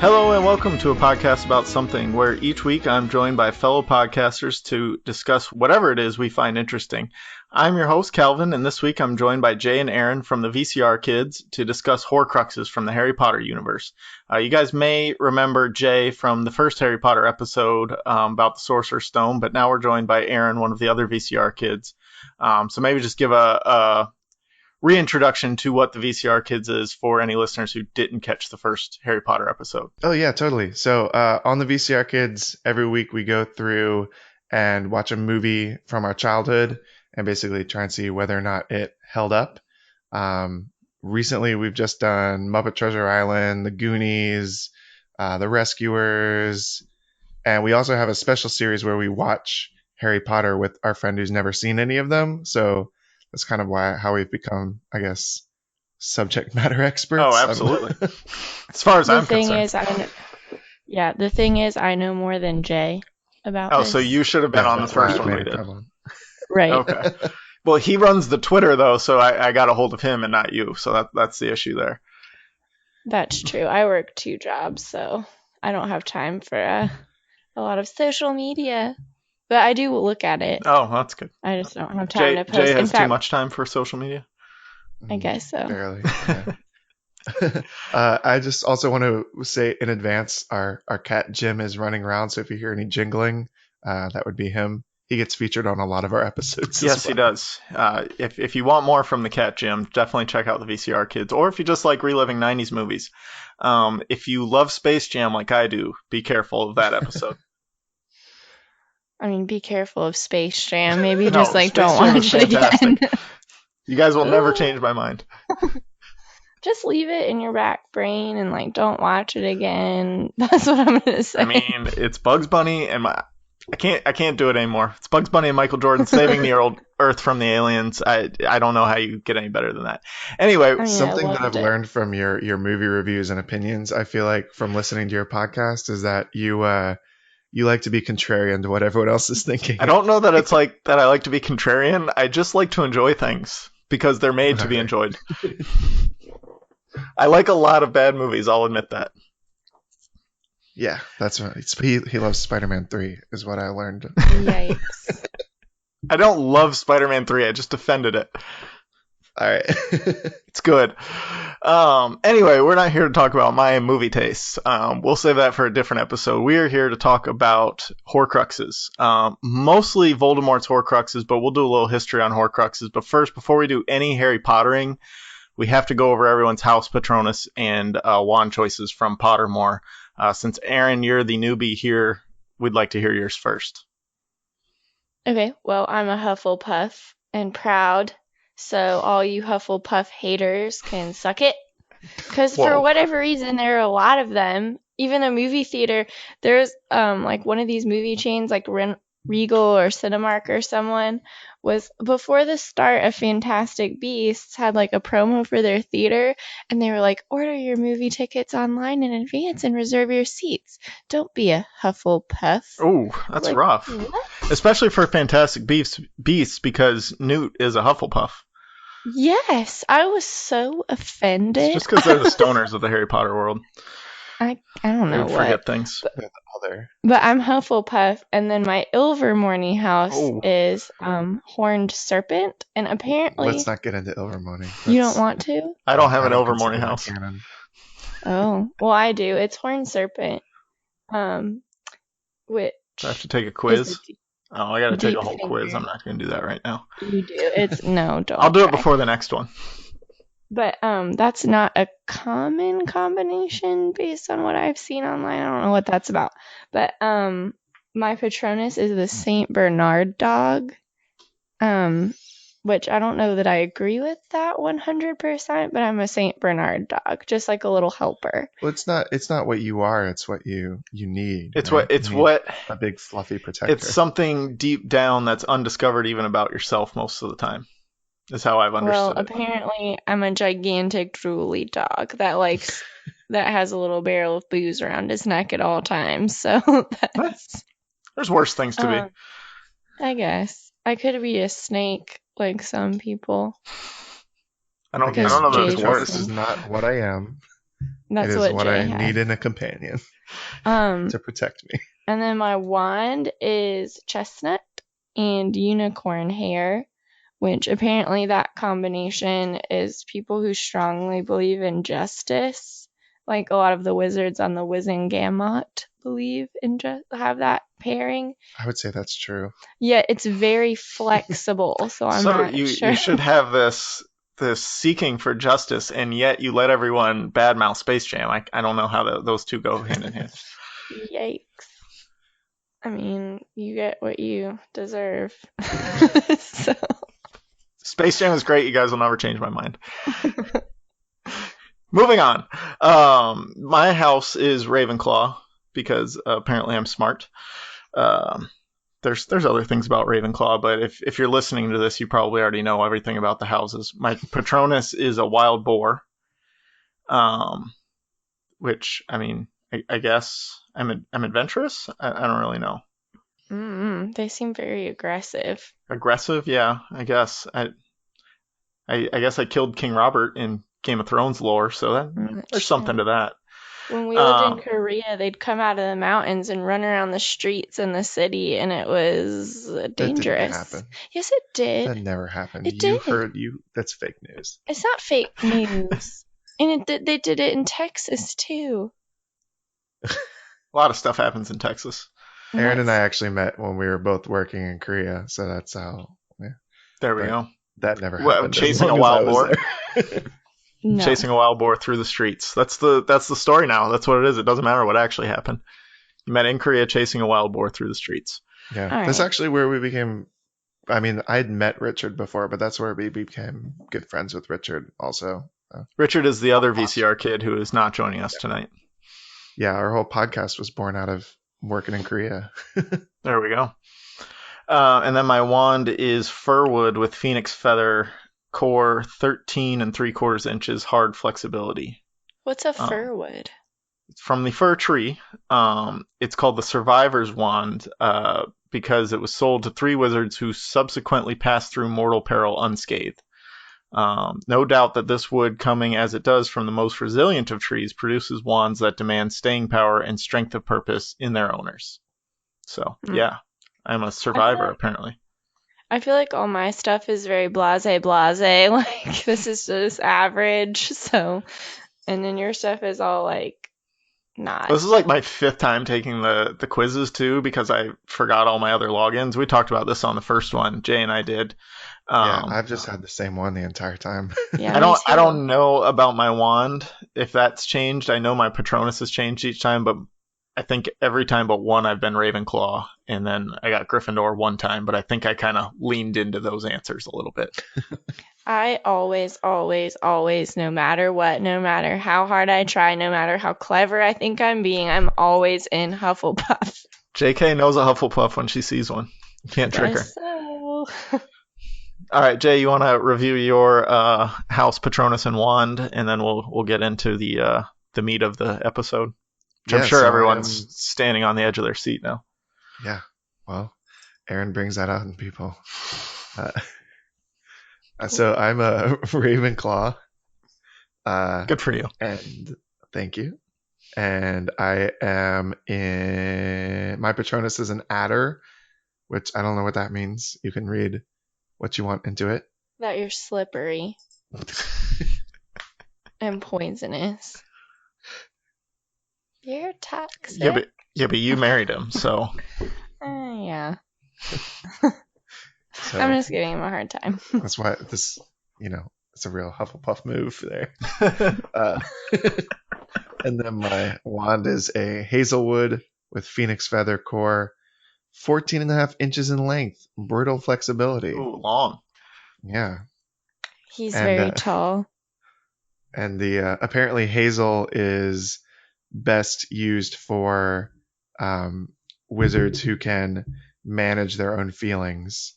Hello and welcome to a podcast about something where each week I'm joined by fellow podcasters to discuss whatever it is we find interesting. I'm your host, Calvin, and this week I'm joined by Jay and Erin from the VCR Kids to discuss Horcruxes from the Harry Potter universe. You guys may remember Jay from the first Harry Potter episode about the Sorcerer's Stone, but now we're joined by Erin, one of the other VCR Kids. So maybe just give a reintroduction to what the VCR Kids is for any listeners who didn't catch the first Harry Potter episode. Oh, yeah, totally. So on the VCR Kids, every week we go through and watch a movie from our childhood and basically try and see whether or not it held up. Recently, we've just done Muppet Treasure Island, The Goonies, The Rescuers, and we also have a special series where we watch Harry Potter with our friend who's never seen any of them. So that's kind of how we've become, I guess, subject matter experts. Oh, absolutely. As far as I'm concerned. The thing is, I know more than Jay about this. Oh, so you should have been on the first one we did. Right. Okay. Well, he runs the Twitter, though, so I got a hold of him and not you. So that's the issue there. That's true. I work 2 jobs, so I don't have time for a lot of social media. But I do look at it. Oh, that's good. I just don't have time to post. Jay has too much time for social media? I guess so. Barely. Yeah. I just also want to say in advance, our cat Jim is running around, so if you hear any jingling, that would be him. He gets featured on a lot of our episodes. Yes, he does. If you want more from the cat Jim, definitely check out the VCR Kids. Or if you just like reliving 90s movies. If you love Space Jam like I do, be careful of that episode. I mean, be careful of Space Jam. Maybe don't watch it again. You guys will never change my mind. Just leave it in your back brain and don't watch it again. That's what I'm gonna say. I mean, it's Bugs Bunny and I can't do it anymore. It's Bugs Bunny and Michael Jordan saving the Earth from the aliens. I don't know how you get any better than that. Anyway, something that I've learned from your movie reviews and opinions, I feel like from listening to your podcast, is that you like to be contrarian to what everyone else is thinking. I don't know that it's like that I like to be contrarian. I just like to enjoy things because they're made to be enjoyed. I like a lot of bad movies, I'll admit that. Yeah, that's right. He loves Spider-Man 3 is what I learned. Yikes. I don't love Spider-Man 3, I just defended it. All right. It's good. Anyway, we're not here to talk about my movie tastes. We'll save that for a different episode. We are here to talk about Horcruxes. Mostly Voldemort's Horcruxes, but we'll do a little history on Horcruxes. But first, before we do any Harry Pottering, we have to go over everyone's house patronus and wand choices from Pottermore. Since Erin, you're the newbie here, we'd like to hear yours first. Okay, well, I'm a Hufflepuff and proud. So all you Hufflepuff haters can suck it. Because for whatever reason, there are a lot of them. Even a movie theater, there's one of these movie chains like Regal or Cinemark or someone was before the start of Fantastic Beasts had a promo for their theater, and they were like, order your movie tickets online in advance and reserve your seats. Don't be a Hufflepuff. Oh, that's rough. What? Especially for Fantastic Beasts because Newt is a Hufflepuff. Yes, I was so offended. It's just because they're the stoners of the Harry Potter world. I don't know what. Forget things. But I'm Hufflepuff, and then my Ilvermorny house is Horned Serpent, and apparently... Let's not get into Ilvermorny. You don't want to? I don't have an Ilvermorny house. Oh, well, I do. It's Horned Serpent. Which... Do I have to take a quiz? I gotta take a whole quiz. I'm not gonna do that right now. You do. Don't. I'll do it before the next one. But that's not a common combination based on what I've seen online. I don't know what that's about. But my Patronus is the Saint Bernard dog. Which I don't know that I agree with that 100%, but I'm a Saint Bernard dog, just like a little helper. Well, it's not what you are, it's what you need. It's right? what a big fluffy protector. It's something deep down that's undiscovered even about yourself most of the time. Is how I've understood it. Well, apparently I'm a gigantic drooly dog that that has a little barrel of booze around his neck at all times. So there's worse things to be. I guess I could be a snake like some people. I don't know that it's worse. This is not what I am. That's it is what what Jay I had. need in a companion Um, to protect me. and then my wand is chestnut and unicorn hair, which apparently that combination is people who strongly believe in justice. Like a lot of the wizards on the Wizengamot believe in have that pairing. I would say that's true. Yeah, it's very flexible, so I'm not sure. You should have this seeking for justice, and yet you let everyone badmouth Space Jam. I don't know how those two go hand in hand. Yikes. I mean, you get what you deserve. So. Space Jam is great. You guys will never change my mind. Moving on. My house is Ravenclaw because apparently I'm smart. There's other things about Ravenclaw, but if you're listening to this, you probably already know everything about the houses. My Patronus is a wild boar, which, I mean, I guess I'm adventurous. I don't really know. They seem very aggressive. Aggressive, yeah. I guess I guess I killed King Robert in Game of Thrones lore, so there's something to that. When we lived in Korea, they'd come out of the mountains and run around the streets in the city, and it was dangerous. That didn't happen. Yes, it did. That never happened. It did. That's fake news. It's not fake news. And they did it in Texas, too. A lot of stuff happens in Texas. Erin and I actually met when we were both working in Korea, so that's how. Yeah. There we go. That never happened. Chasing a wild boar. No. Chasing a wild boar through the streets. That's the story now. That's what it is. It doesn't matter what actually happened. You met in Korea chasing a wild boar through the streets. Yeah. All That's right. actually where we became. I mean, I'd met Richard before, but that's where we became good friends with Richard also. Richard is the other VCR kid who is not joining us tonight. Yeah, our whole podcast was born out of working in Korea. There we go. And then my wand is firwood with phoenix feather core, 13 3/4 inches hard flexibility. What's a firwood? From the fir tree. It's called the Survivor's Wand because it was sold to 3 wizards who subsequently passed through mortal peril unscathed. No doubt that this wood, coming as it does from the most resilient of trees, produces wands that demand staying power and strength of purpose in their owners. So, yeah, I'm a survivor, apparently. I feel like all my stuff is very blase. Like, this is just average. So, and then your stuff is all like not. This is like my 5th time taking the quizzes too because I forgot all my other logins. We talked about this on the first one. Jay and I did. Yeah, I've just had the same one the entire time. Yeah, I don't know about my wand if that's changed. I know my Patronus has changed each time, but I think every time but one I've been Ravenclaw, and then I got Gryffindor one time, but I think I kind of leaned into those answers a little bit. I always, no matter what, no matter how hard I try, no matter how clever I think I'm being, I'm always in Hufflepuff. JK knows a Hufflepuff when she sees one. You can't trick her. So... All right, Jay, you want to review your house Patronus and wand, and then we'll get into the meat of the episode. Which I'm sure everyone's standing on the edge of their seat now. Yeah, well, Erin brings that out in people. So I'm a Ravenclaw. Good for you. And thank you. And I am in. My Patronus is an adder, which I don't know what that means. You can read what you want into it. That you're slippery and poisonous. You're toxic. Yeah, but you married him, so. Yeah. So I'm just giving him a hard time. That's why this, it's a real Hufflepuff move there. And then my wand is a hazelwood with phoenix feather core, 14.5 inches in length, brittle flexibility. Ooh, long. Yeah. He's very tall. And the apparently hazel is best used for wizards who can manage their own feelings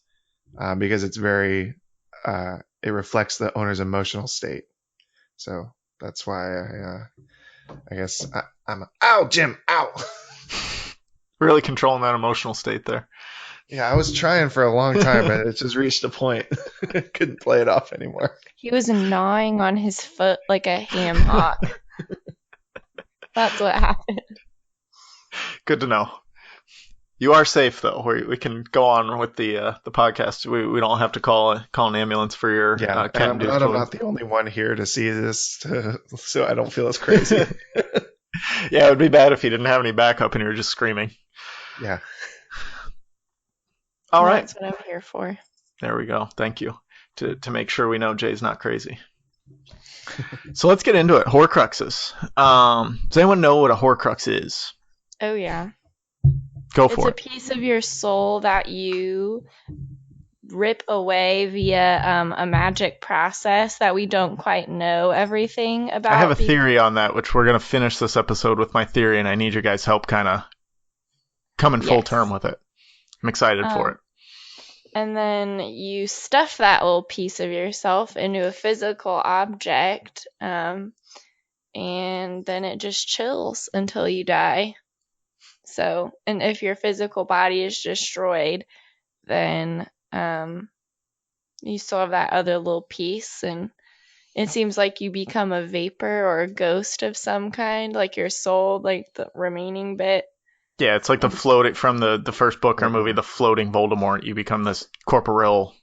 because it's very it reflects the owner's emotional state. So that's why I guess I'm ow Jim ow really controlling that emotional state there. Yeah, I was trying for a long time, but it just reached a point. I couldn't play it off anymore. He was gnawing on his foot like a ham hock. That's what happened. Good to know. You are safe though. We can go on with the podcast. We don't have to call an ambulance for your cat and induced I'm toys. not the only one here to see this, so I don't feel as crazy. Yeah, it would be bad if you didn't have any backup and you were just screaming. Yeah. All right. That's what I'm here for. There we go. Thank you. To make sure we know Jay's not crazy. So let's get into it. Horcruxes. Does anyone know what a Horcrux is? Oh, yeah. Go for It's a piece of your soul that you rip away via a magic process that we don't quite know everything about. I have a theory on that, which we're going to finish this episode with my theory, and I need your guys' help kind of coming full term with it. I'm excited for it. And then you stuff that little piece of yourself into a physical object, and then it just chills until you die. So, and if your physical body is destroyed, then you still have that other little piece, and it seems like you become a vapor or a ghost of some kind, like your soul, like the remaining bit. Yeah, it's like the floating from the first book or movie, the floating Voldemort. You become this corporeal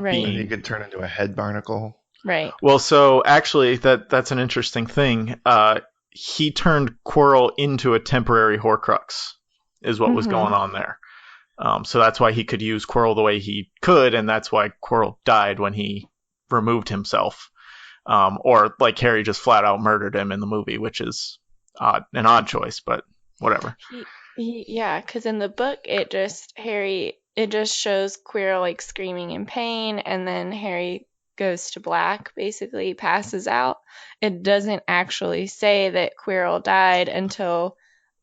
being. You could turn into a head barnacle. Right. Well, so actually, that's an interesting thing. He turned Quirrell into a temporary Horcrux, is what was going on there. So that's why he could use Quirrell the way he could, and that's why Quirrell died when he removed himself. Or like Harry just flat out murdered him in the movie, which is an odd choice, but whatever. Yeah, because in the book, it just shows Quirrell like screaming in pain, and then Harry goes to black, basically passes out. It doesn't actually say that Quirrell died until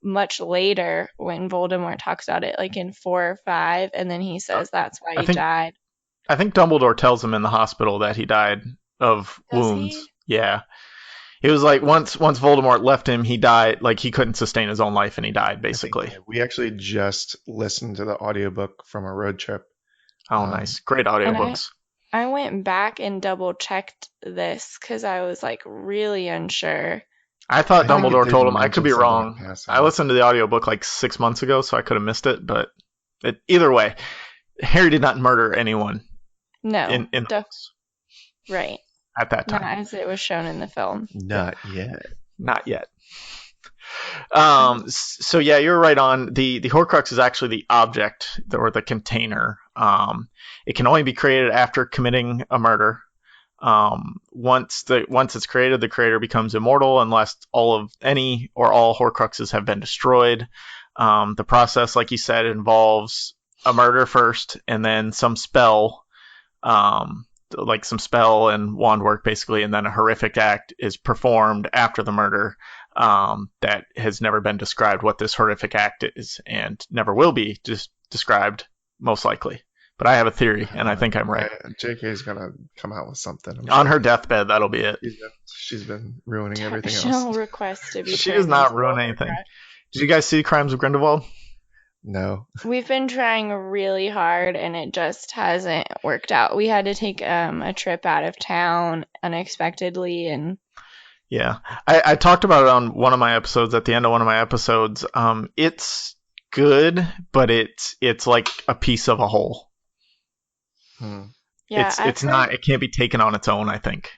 much later when Voldemort talks about it, like in 4 or 5, and then he says that's why he died. I think Dumbledore tells him in the hospital that he died of wounds. He? Yeah. It was like once Voldemort left him, he died, like he couldn't sustain his own life and he died, basically. We actually just listened to the audiobook from a road trip. Oh, nice. Great audiobooks. I went back and double checked this because I was like really unsure. I thought Dumbledore told him. I could be wrong. I listened to the audiobook like 6 months ago, so I could have missed it. But either way, Harry did not murder anyone. No. In the books. Right. At that time. Not as it was shown in the film. Not yet. Not yet. So yeah, you're right on. The Horcrux is actually the object or the container. It can only be created after committing a murder. Once it's created, the creator becomes immortal unless any or all Horcruxes have been destroyed. The process, like you said, involves a murder first, and then some spell, like some spell and wand work, basically, and then a horrific act is performed after the murder. That has never been described what this horrific act is, and never will be described, most likely. But I have a theory, and I think I'm right. JK's gonna come out with something. On her deathbed, that'll be it. She's been ruining everything else. She'll request to be. She does not ruin anything. Did you guys see Crimes of Grindelwald? No. We've been trying really hard, and it just hasn't worked out. We had to take a trip out of town unexpectedly, and yeah, I talked about it on one of my episodes. At the end of one of my episodes, it's good, but it's like a piece of a whole. Yeah, it's not. It can't be taken on its own, I think.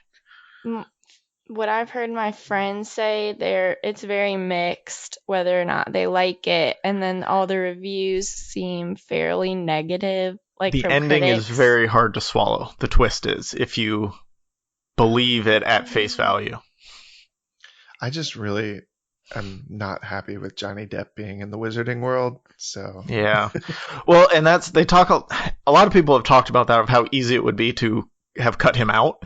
What I've heard my friends say, it's very mixed whether or not they like it, and then all the reviews seem fairly negative. Like the ending is very hard to swallow. The twist is, if you believe it at face value. I just really am not happy with Johnny Depp being in the wizarding world, so yeah. Well, and they talk a lot of people have talked about that, of how easy it would be to have cut him out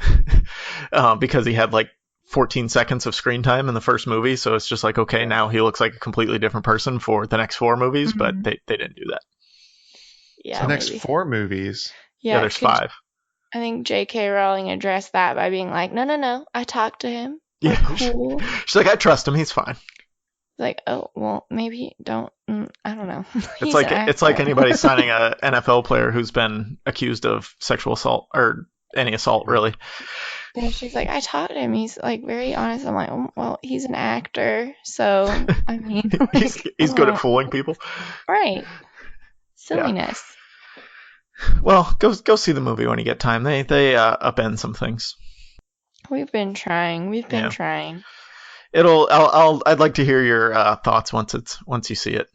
because he had like 14 seconds of screen time in the first movie, so it's just like, okay, now he looks like a completely different person for the next 4 movies, but they didn't do that. Yeah, the next 4 movies. Yeah, there's 5. I think J.K. Rowling addressed that by being like, no, I talked to him. Yeah, cool. She's like, I trust him, he's fine. Like, oh, well, maybe don't. I don't know. It's like anybody signing a NFL player who's been accused of sexual assault or any assault, really. And she's like, I taught him. He's like very honest. I'm like, oh, well, he's an actor, so I mean, he's good at fooling people. Right. Silliness. Yeah. Well, go see the movie when you get time. They upend some things. We've been trying. I'd like to hear your thoughts once you see it.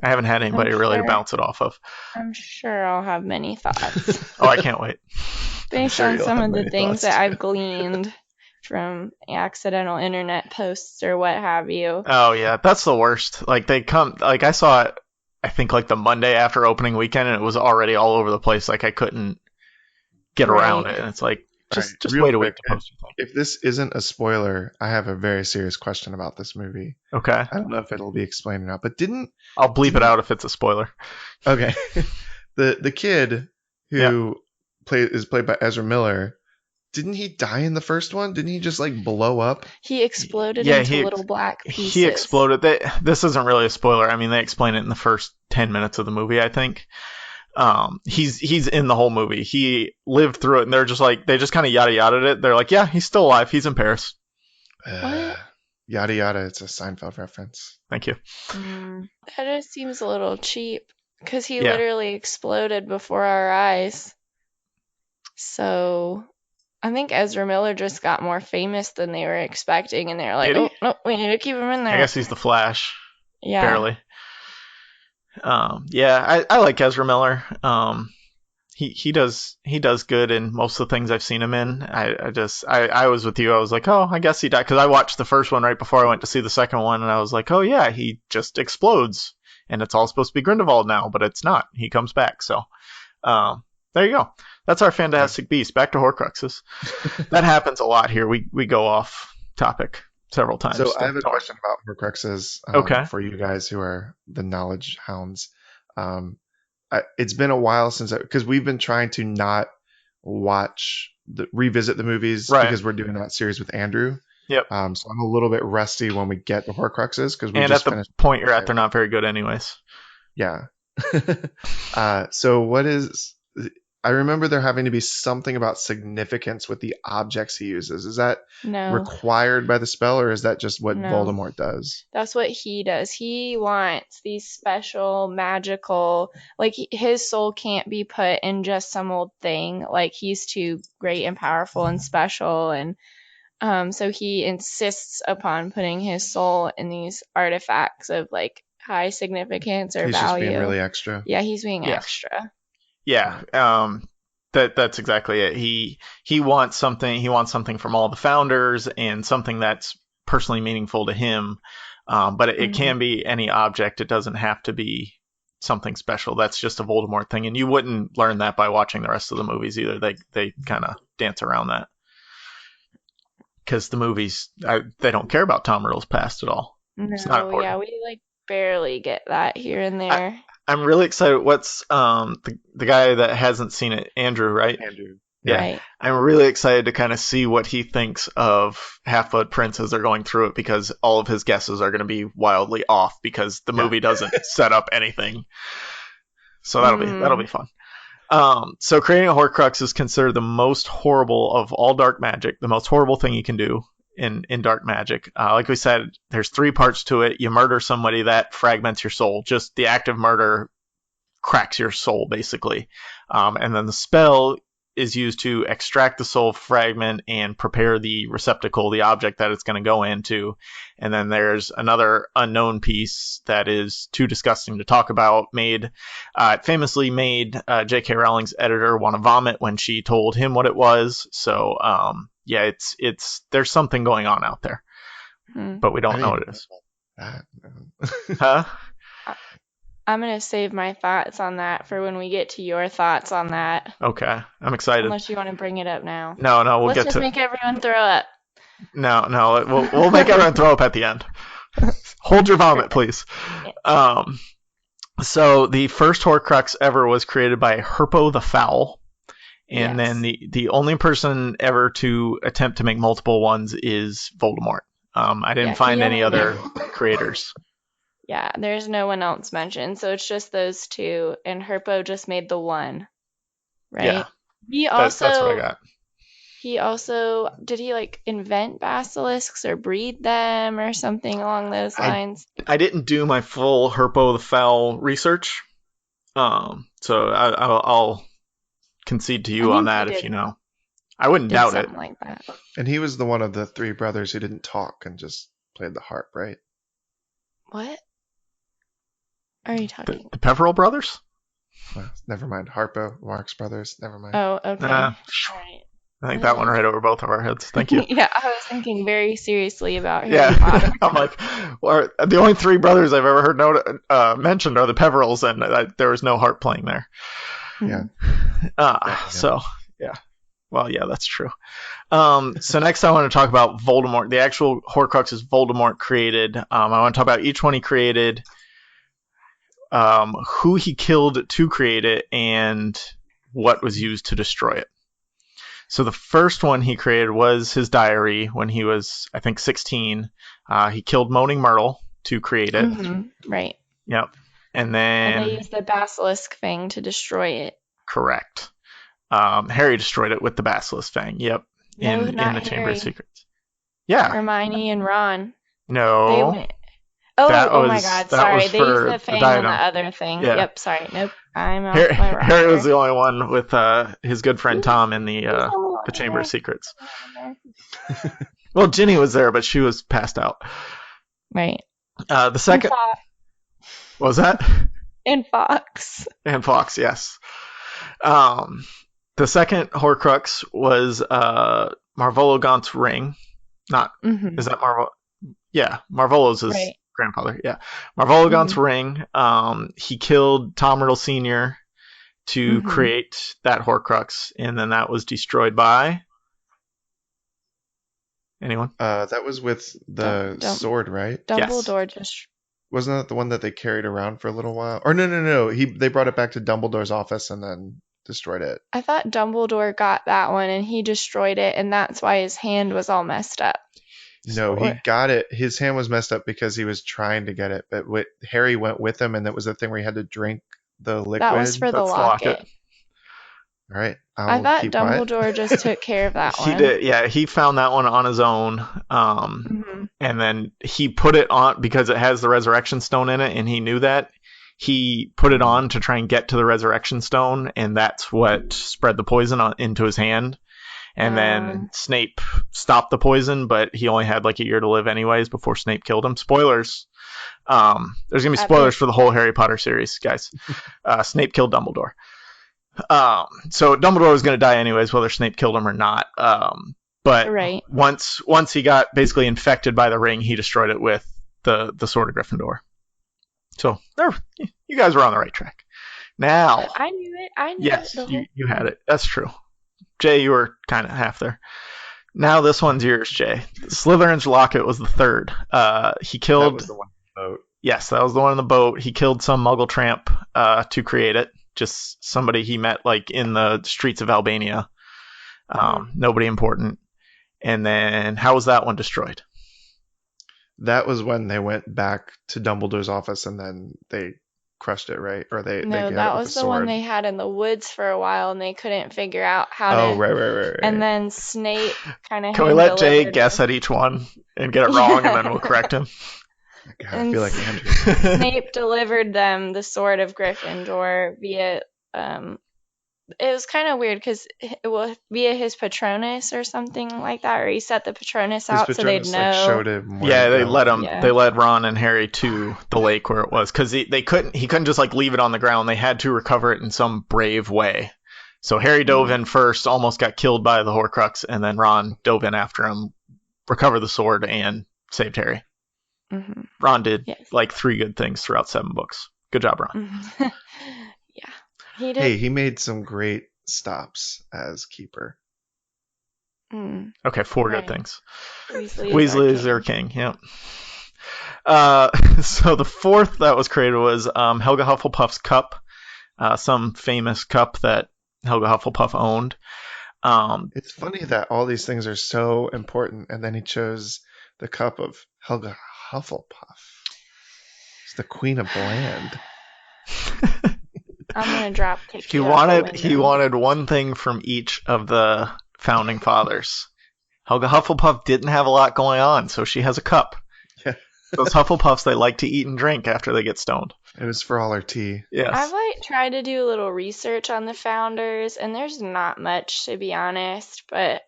I haven't had anybody really to bounce it off of. I'm sure I'll have many thoughts. Oh, I can't wait. Based on some of the things that I've gleaned from accidental internet posts or what have you. Oh yeah, that's the worst. Like I saw it, I think like the Monday after opening weekend, and it was already all over the place. Like I couldn't get around it, and it's like just wait a week to post something. If this isn't a spoiler, I have a very serious question about this movie. Okay. I don't know if it'll be explained or not, but I'll bleep it out if it's a spoiler. Okay. The kid who is played by Ezra Miller, didn't he die in the first one? Didn't he just like blow up? He exploded into little black pieces. He exploded. This isn't really a spoiler. I mean, they explain it in the first 10 minutes of the movie, I think. He's in the whole movie. He lived through it, and they're just like, they just kind of yada yada it. They're like, yeah, he's still alive. He's in Paris. What? Yada yada. It's a Seinfeld reference. Thank you. That just seems a little cheap because he literally exploded before our eyes. So I think Ezra Miller just got more famous than they were expecting, and they're like, oh, no, we need to keep him in there. I guess he's the Flash. Yeah. Barely. I like Ezra Miller. He does good in most of the things I've seen him in. I was with you. I was like, oh, I guess he died, because I watched the first one right before I went to see the second one, and I was like, oh yeah, he just explodes, and it's all supposed to be Grindelwald now, but it's not. He comes back. So, there you go. That's our Fantastic Beast. Back to Horcruxes. That happens a lot here. We go off topic several times. So I have a question about Horcruxes for you guys who are the knowledge hounds. It's been a while since, because we've been trying to not revisit the movies, because we're doing that series with Andrew. Yep. So I'm a little bit rusty when we get to Horcruxes, because and at the point you're at, they're not very good anyways. Yeah. So I remember there having to be something about significance with the objects he uses. Is that required by the spell, or is that just what Voldemort does? That's what he does. He wants these special, magical, like his soul can't be put in just some old thing. Like he's too great and powerful and special. And so he insists upon putting his soul in these artifacts of like high significance or value. He's just being really extra. Yeah, he's being extra. Yeah, that's exactly it. He wants something. He wants something from all the founders, and something that's personally meaningful to him. But it can be any object. It doesn't have to be something special. That's just a Voldemort thing, and you wouldn't learn that by watching the rest of the movies either. They kind of dance around that, because the movies they don't care about Tom Riddle's past at all. It's not important. Yeah, we like barely get that here and there. I'm really excited. What's the guy that hasn't seen it? Andrew, right? Andrew. Yeah. Right. I'm really excited to kind of see what he thinks of Half-Blood Prince as they're going through it, because all of his guesses are going to be wildly off, because the movie doesn't set up anything. So that'll be fun. So creating a Horcrux is considered the most horrible of all dark magic, the most horrible thing you can do in dark magic. Like we said, there's 3 parts to it. You murder somebody, that fragments your soul. Just the act of murder cracks your soul, basically. And then the spell is used to extract the soul fragment and prepare the receptacle, the object that it's going to go into. And then there's another unknown piece that is too disgusting to talk about. Famously made J.K. Rowling's editor want to vomit when she told him what it was. So, it's there's something going on out there, but we don't know what it is. Huh? I'm going to save my thoughts on that for when we get to your thoughts on that. Okay. I'm excited. Unless you want to bring it up now. No, Let's just make everyone throw up. No, we'll make everyone throw up at the end. Hold your vomit, please. So the first Horcrux ever was created by Herpo the Foul. And then the only person ever to attempt to make multiple ones is Voldemort. I didn't find any other creators. Yeah, there's no one else mentioned, so it's just those 2, and Herpo just made the one, right? Yeah, that's what I got. he also did he like invent basilisks or breed them or something along those lines? I didn't do my full Herpo the Fowl research, so I'll concede to you on that if you know. I wouldn't doubt it. Something like that. And he was the one of the three brothers who didn't talk and just played the harp, right? What are you talking? The Pepperell brothers? Well, never mind. Harpo, Marx brothers. Never mind. Oh, okay. Nah. Right. I think that went right over both of our heads. Thank you. Yeah, I was thinking very seriously about Harry Potter. I'm like, well, the only three brothers I've ever heard mentioned are the Pepperells, and there was no harp playing there. Yeah. So, yeah. Well, yeah, that's true. So next I want to talk about Voldemort. The actual Horcruxes Voldemort created. I want to talk about each one he created, who he killed to create it, and what was used to destroy it. So the first one he created was his diary when he was, I think, 16. He killed Moaning Myrtle to create it. Mm-hmm. Right. Yep. And then... And they used the basilisk thing to destroy it. Correct. Harry destroyed it with the basilisk fang. Yep. No, in not the Chamber Harry. of Secrets. Yeah. Hermione and Ron. No. They went... Oh my God! Sorry, they used the fang on the other thing. Yeah. Yep. Sorry. Nope. I'm off Harry, my rocker. Harry was the only one with his good friend Tom in the Chamber of Secrets. Well, Ginny was there, but she was passed out. Right. The second... What was that? And Fox. And Fox, yes. The second Horcrux was Marvolo Gaunt's ring. Not... Mm-hmm. Is that Marvel? Yeah, Marvolo's his grandfather. Yeah. Marvolo Gaunt's ring. He killed Tom Riddle Sr. to create that Horcrux, and then that was destroyed by... Anyone? That was with the sword, right? Dumbledore just... Wasn't that the one that they carried around for a little while? Or no. They brought it back to Dumbledore's office and then destroyed it. I thought Dumbledore got that one and he destroyed it, and that's why his hand was all messed up. No, he got it. His hand was messed up because he was trying to get it, but Harry went with him, and that was the thing where he had to drink the liquid. That was for the locket. All right. I thought Dumbledore just took care of that one. He did, yeah. He found that one on his own, and then he put it on because it has the Resurrection Stone in it, and he knew that. He put it on to try and get to the Resurrection Stone, and that's what spread the poison into his hand. And then Snape stopped the poison, but he only had like a year to live anyways before Snape killed him. Spoilers. There's going to be spoilers for the whole Harry Potter series, guys. Snape killed Dumbledore. So Dumbledore was going to die anyways, whether Snape killed him or not. But once he got basically infected by the ring, he destroyed it with the Sword of Gryffindor. So you guys were on the right track. Now I knew it. Yes, you had it. That's true. Jay, you were kind of half there. Now this one's yours, Jay. Slytherin's locket was the third. He killed... That was the one in the boat. Yes, that was the one in the boat. He killed some Muggle tramp to create it. Just somebody he met like in the streets of Albania. Nobody important. And then how was that one destroyed? That was when they went back to Dumbledore's office and then they crushed it, right? Or they that was the one they had in the woods for a while and they couldn't figure out how to... Oh, right. And then Snape kind of... Can we let Jay guess at each one and get it wrong and then we'll correct him? God, I feel like Andrew. Snape delivered them the Sword of Gryffindor via... it was kind of weird because it was via his Patronus or something like that, or he set the Patronus out so they'd know. Like, showed him they let him. Yeah. They led Ron and Harry to the lake where it was because he couldn't just like leave it on the ground. They had to recover it in some brave way. So Harry dove in first, almost got killed by the Horcrux, and then Ron dove in after him, recovered the sword, and saved Harry. Mm-hmm. Ron did like 3 good things throughout 7 books. Good job, Ron. Mm-hmm. He made some great stops as keeper. Okay, 4 good things. Weasley is their king. Yep. So the fourth that was created was Helga Hufflepuff's cup, some famous cup that Helga Hufflepuff owned. It's funny that all these things are so important, and then he chose the cup of Helga Hufflepuff. It's the Queen of Bland. I'm gonna drop kick. He wanted one thing from each of the founding fathers. Helga Hufflepuff didn't have a lot going on, so she has a cup. Yeah. Those Hufflepuffs, they like to eat and drink after they get stoned. It was for all her tea. Yes. I've like tried to do a little research on the founders, and there's not much, to be honest. But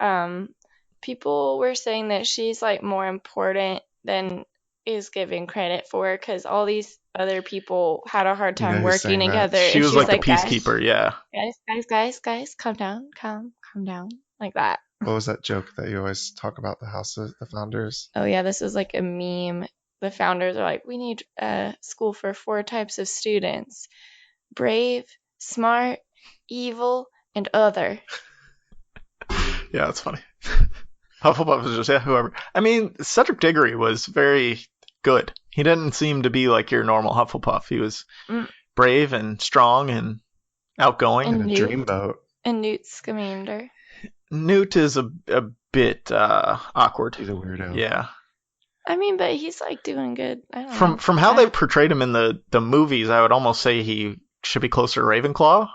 people were saying that she's like more important than is given credit for, because all these other people had a hard time who's saying working that? together. She and was she's like the "Guys, peacekeeper, yeah. guys, calm down, calm down, like that." What was that joke that you always talk about the founders? Oh yeah, this is like a meme. The founders are like, "We need a school for 4 types of students: brave, smart, evil, and other." Yeah, that's funny. Hufflepuff is just, yeah, whoever. I mean, Cedric Diggory was very good. He didn't seem to be like your normal Hufflepuff. He was brave and strong and outgoing. And a Newt. dreamboat. And Newt Scamander. Newt is a bit awkward. He's a weirdo. Yeah. I mean, but he's like doing good. I don't know. From how they portrayed him in the movies, I would almost say he should be closer to Ravenclaw.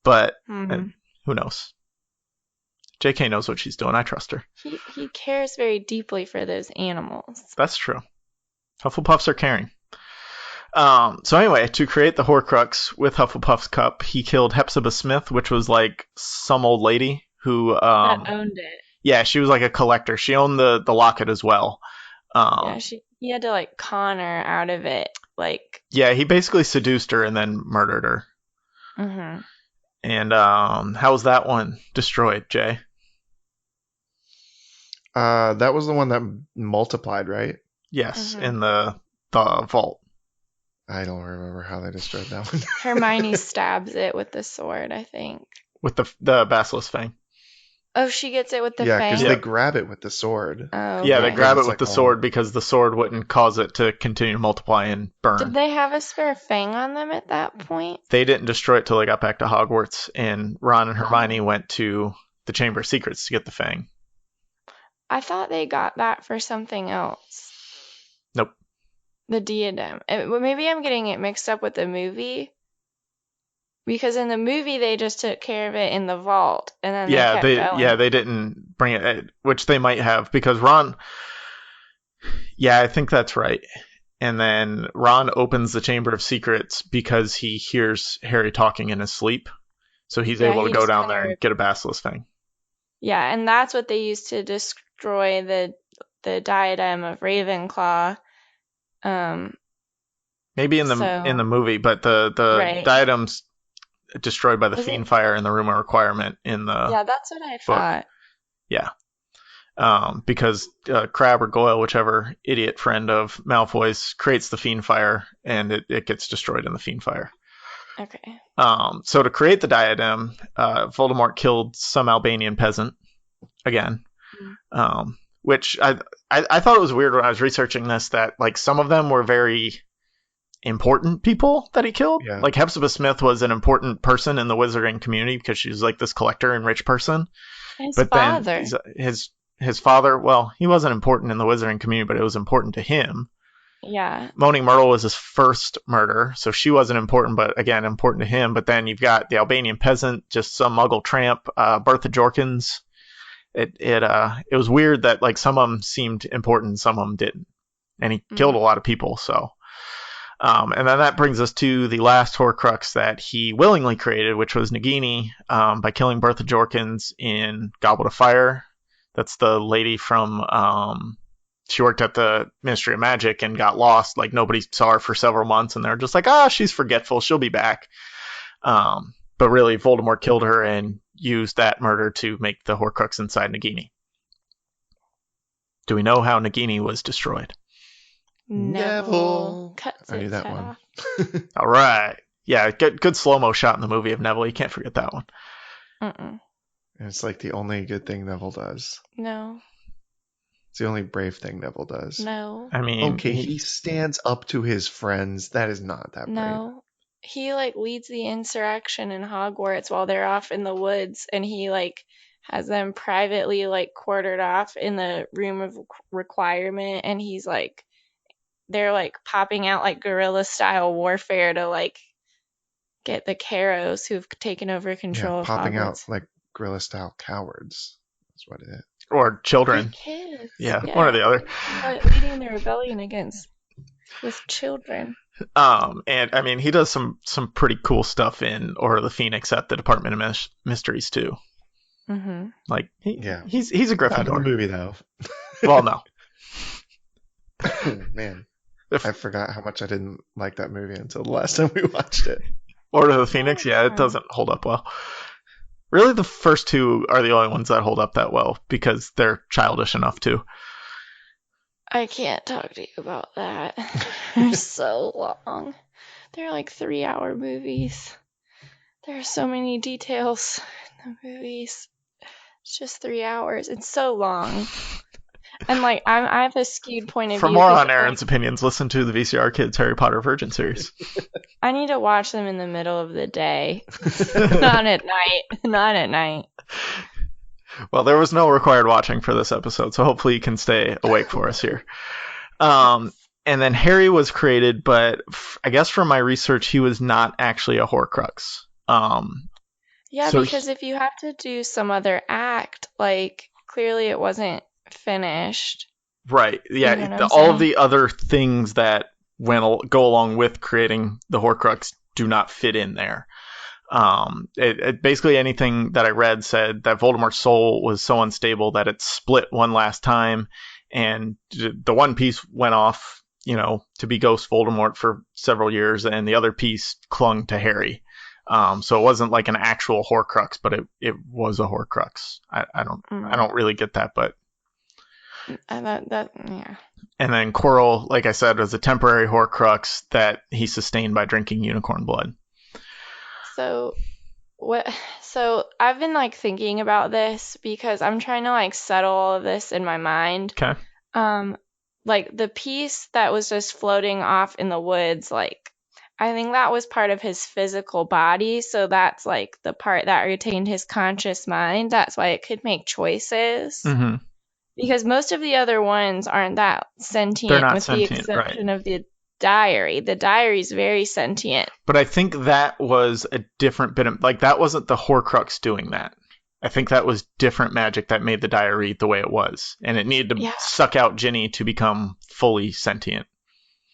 But who knows? JK knows what she's doing. I trust her. He cares very deeply for those animals. That's true. Hufflepuffs are caring. So anyway, to create the Horcrux with Hufflepuff's cup, he killed Hepzibah Smith, which was like some old lady who That owned it. Yeah, she was like a collector. She owned the locket as well. Yeah, he had to like con her out of it. Like, yeah, he basically seduced her and then murdered her. mm-hmm. And how was that one destroyed, Jay? That was the one that multiplied, right? Yes, in the vault. I don't remember how they destroyed that one. Hermione stabs it with the sword, I think. With the basilisk fang. Oh, she gets it with the Yeah, fang? because they grab it with the sword. Oh, yeah, they okay. grab it It's with like the sword because the sword wouldn't cause it to continue to multiply and burn. Did they have a spare fang on them at that point? They didn't destroy it till they got back to Hogwarts, and Ron and Hermione went to the Chamber of Secrets to get the fang. I thought they got that for something else. Nope. The diadem. Well, maybe I'm getting it mixed up with the movie. Because in the movie they just took care of it in the vault, and then they kept going. they didn't bring it, which they might have because Ron. Yeah, I think that's right. And then Ron opens the Chamber of Secrets because he hears Harry talking in his sleep, so he's able to go down there and get a basilisk fang. Yeah, and that's what they used to destroy the diadem of Ravenclaw. Maybe in the movie, but the right. Diadem's destroyed by the fiend fire in the Room of Requirement in the Yeah, that's what I book. thought. Yeah. Because Crabbe or Goyle, whichever idiot friend of Malfoy's, creates the fiend fire and it gets destroyed in the fiend fire. Okay. So to create the diadem, Voldemort killed some Albanian peasant again. Which I thought it was weird when I was researching this that like some of them were very important people that he killed. Yeah. Like Hepzibah Smith was an important person in the wizarding community because she was like this collector and rich person. Father. Then his father, well, he wasn't important in the wizarding community, but it was important to him. Yeah. Moaning Myrtle was his first murder, so she wasn't important, but again, important to him. But then you've got the Albanian peasant, just some muggle tramp, Bertha Jorkins. It was weird that like some of them seemed important, some of them didn't, and he killed a lot of people. So, and then that brings us to the last Horcrux that he willingly created, which was Nagini, by killing Bertha Jorkins in Goblet of Fire. That's the lady from she worked at the Ministry of Magic and got lost. Like nobody saw her for several months, and they're just like, she's forgetful, she'll be back. But really, Voldemort killed her and used that murder to make the Horcrux inside Nagini. Do we know how Nagini was destroyed? Neville cuts I knew that head one. off. All right. Yeah, good slow-mo shot in the movie of Neville. You can't forget that one. Mm-mm. It's like the only good thing Neville does. No. It's the only brave thing Neville does. No. I mean, okay, he stands up to his friends. That is not that brave. No. He like leads the insurrection in Hogwarts while they're off in the woods, and he like has them privately like quartered off in the Room of Requirement, and he's like they're like popping out like guerrilla style warfare to like get the Carrows who've taken over control of popping Hogwarts. out like guerrilla-style cowards. That's what it is. Or children. Kids. Yeah, one or the other. Leading the rebellion with children. And I mean, he does some pretty cool stuff in Order of the Phoenix at the Department of Mysteries too. Mm-hmm. Like, he's a Not in the Gryffindor. movie though. Well, no. Man, I forgot how much I didn't like that movie until the last time we watched it. Order of the Phoenix, yeah, it doesn't hold up well. Really, the first two are the only ones that hold up that well because they're childish enough to. I can't talk to you about that. They're so long. They're like 3-hour movies. There are so many details in the movies. It's just 3 hours. It's so long. And like I have a skewed point of view. For more on Erin's opinions, listen to the VCR Kids Harry Potter Virgin series. I need to watch them in the middle of the day. Not at night. Not at night. Well, there was no required watching for this episode, so hopefully you can stay awake for us here. And then Harry was created, but I guess from my research, he was not actually a Horcrux. Yeah, so because if you have to do some other act, like clearly it wasn't finished. Right. Yeah. You know what I'm All saying? of the other things that go along with creating the Horcrux do not fit in there. Basically anything that I read said that Voldemort's soul was so unstable that it split one last time, and the one piece went off, to be Ghost Voldemort for several years, and the other piece clung to Harry. So it wasn't like an actual Horcrux, but it was a Horcrux. I don't really get that, but. Yeah. And then Quirrell, like I said, was a temporary Horcrux that he sustained by drinking unicorn blood. So I've been like thinking about this because I'm trying to like settle all of this in my mind. Okay. Like the piece that was just floating off in the woods, like I think that was part of his physical body, so that's like the part that retained his conscious mind. That's why it could make choices. Mm-hmm. Because most of the other ones aren't that sentient, They're not with sentient, the exception right. of the diary. The diary's very sentient. But I think that was a different bit of, like, that wasn't the Horcrux doing that. I think that was different magic that made the diary the way it was. And it needed to suck out Ginny to become fully sentient.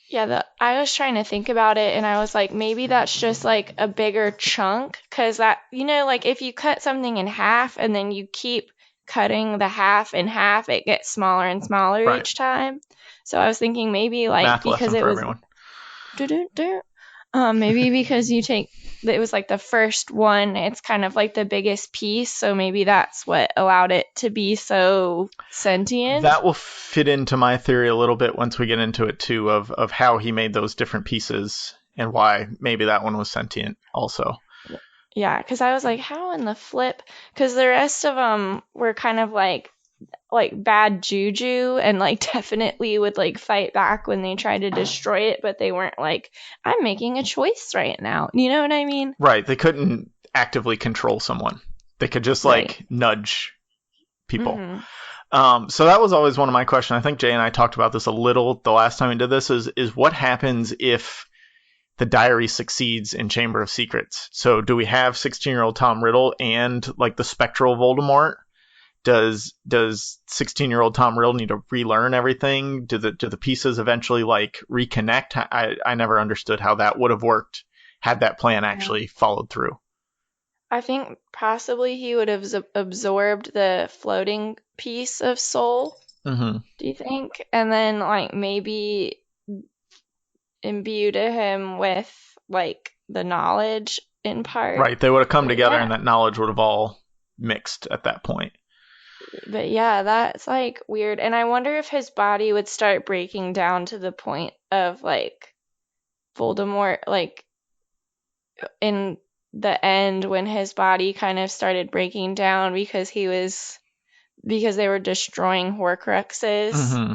Yeah, I was trying to think about it, and I was like, maybe that's just like a bigger chunk. Because that, like if you cut something in half and then you keep cutting the half in half, it gets smaller and smaller each time. So I was thinking maybe like Math because lesson it for was everyone. maybe because it was like the first one, it's kind of like the biggest piece, so maybe that's what allowed it to be so sentient. That will fit into my theory a little bit once we get into it too, of how he made those different pieces and why maybe that one was sentient also. Yeah, because I was like, how in the flip? Because the rest of them were kind of like bad juju and like definitely would like fight back when they tried to destroy it, but they weren't like, I'm making a choice right now. You know what I mean? Right. They couldn't actively control someone. They could just like nudge people. Mm-hmm. So that was always one of my questions. I think Jay and I talked about this a little the last time we did this is what happens if the diary succeeds in Chamber of Secrets? So do we have 16-year-old Tom Riddle and like the spectral Voldemort? Does 16-year-old Tom Riddle need to relearn everything? Do the pieces eventually like reconnect? I never understood how that would have worked had that plan actually followed through. I think possibly he would have absorbed the floating piece of soul. Mm-hmm. Do you think? And then like maybe imbued him with like the knowledge in part. Right. They would have come together and that knowledge would have all mixed at that point. But yeah, that's like weird. And I wonder if his body would start breaking down to the point of like Voldemort, like in the end when his body kind of started breaking down because they were destroying Horcruxes. Mm-hmm.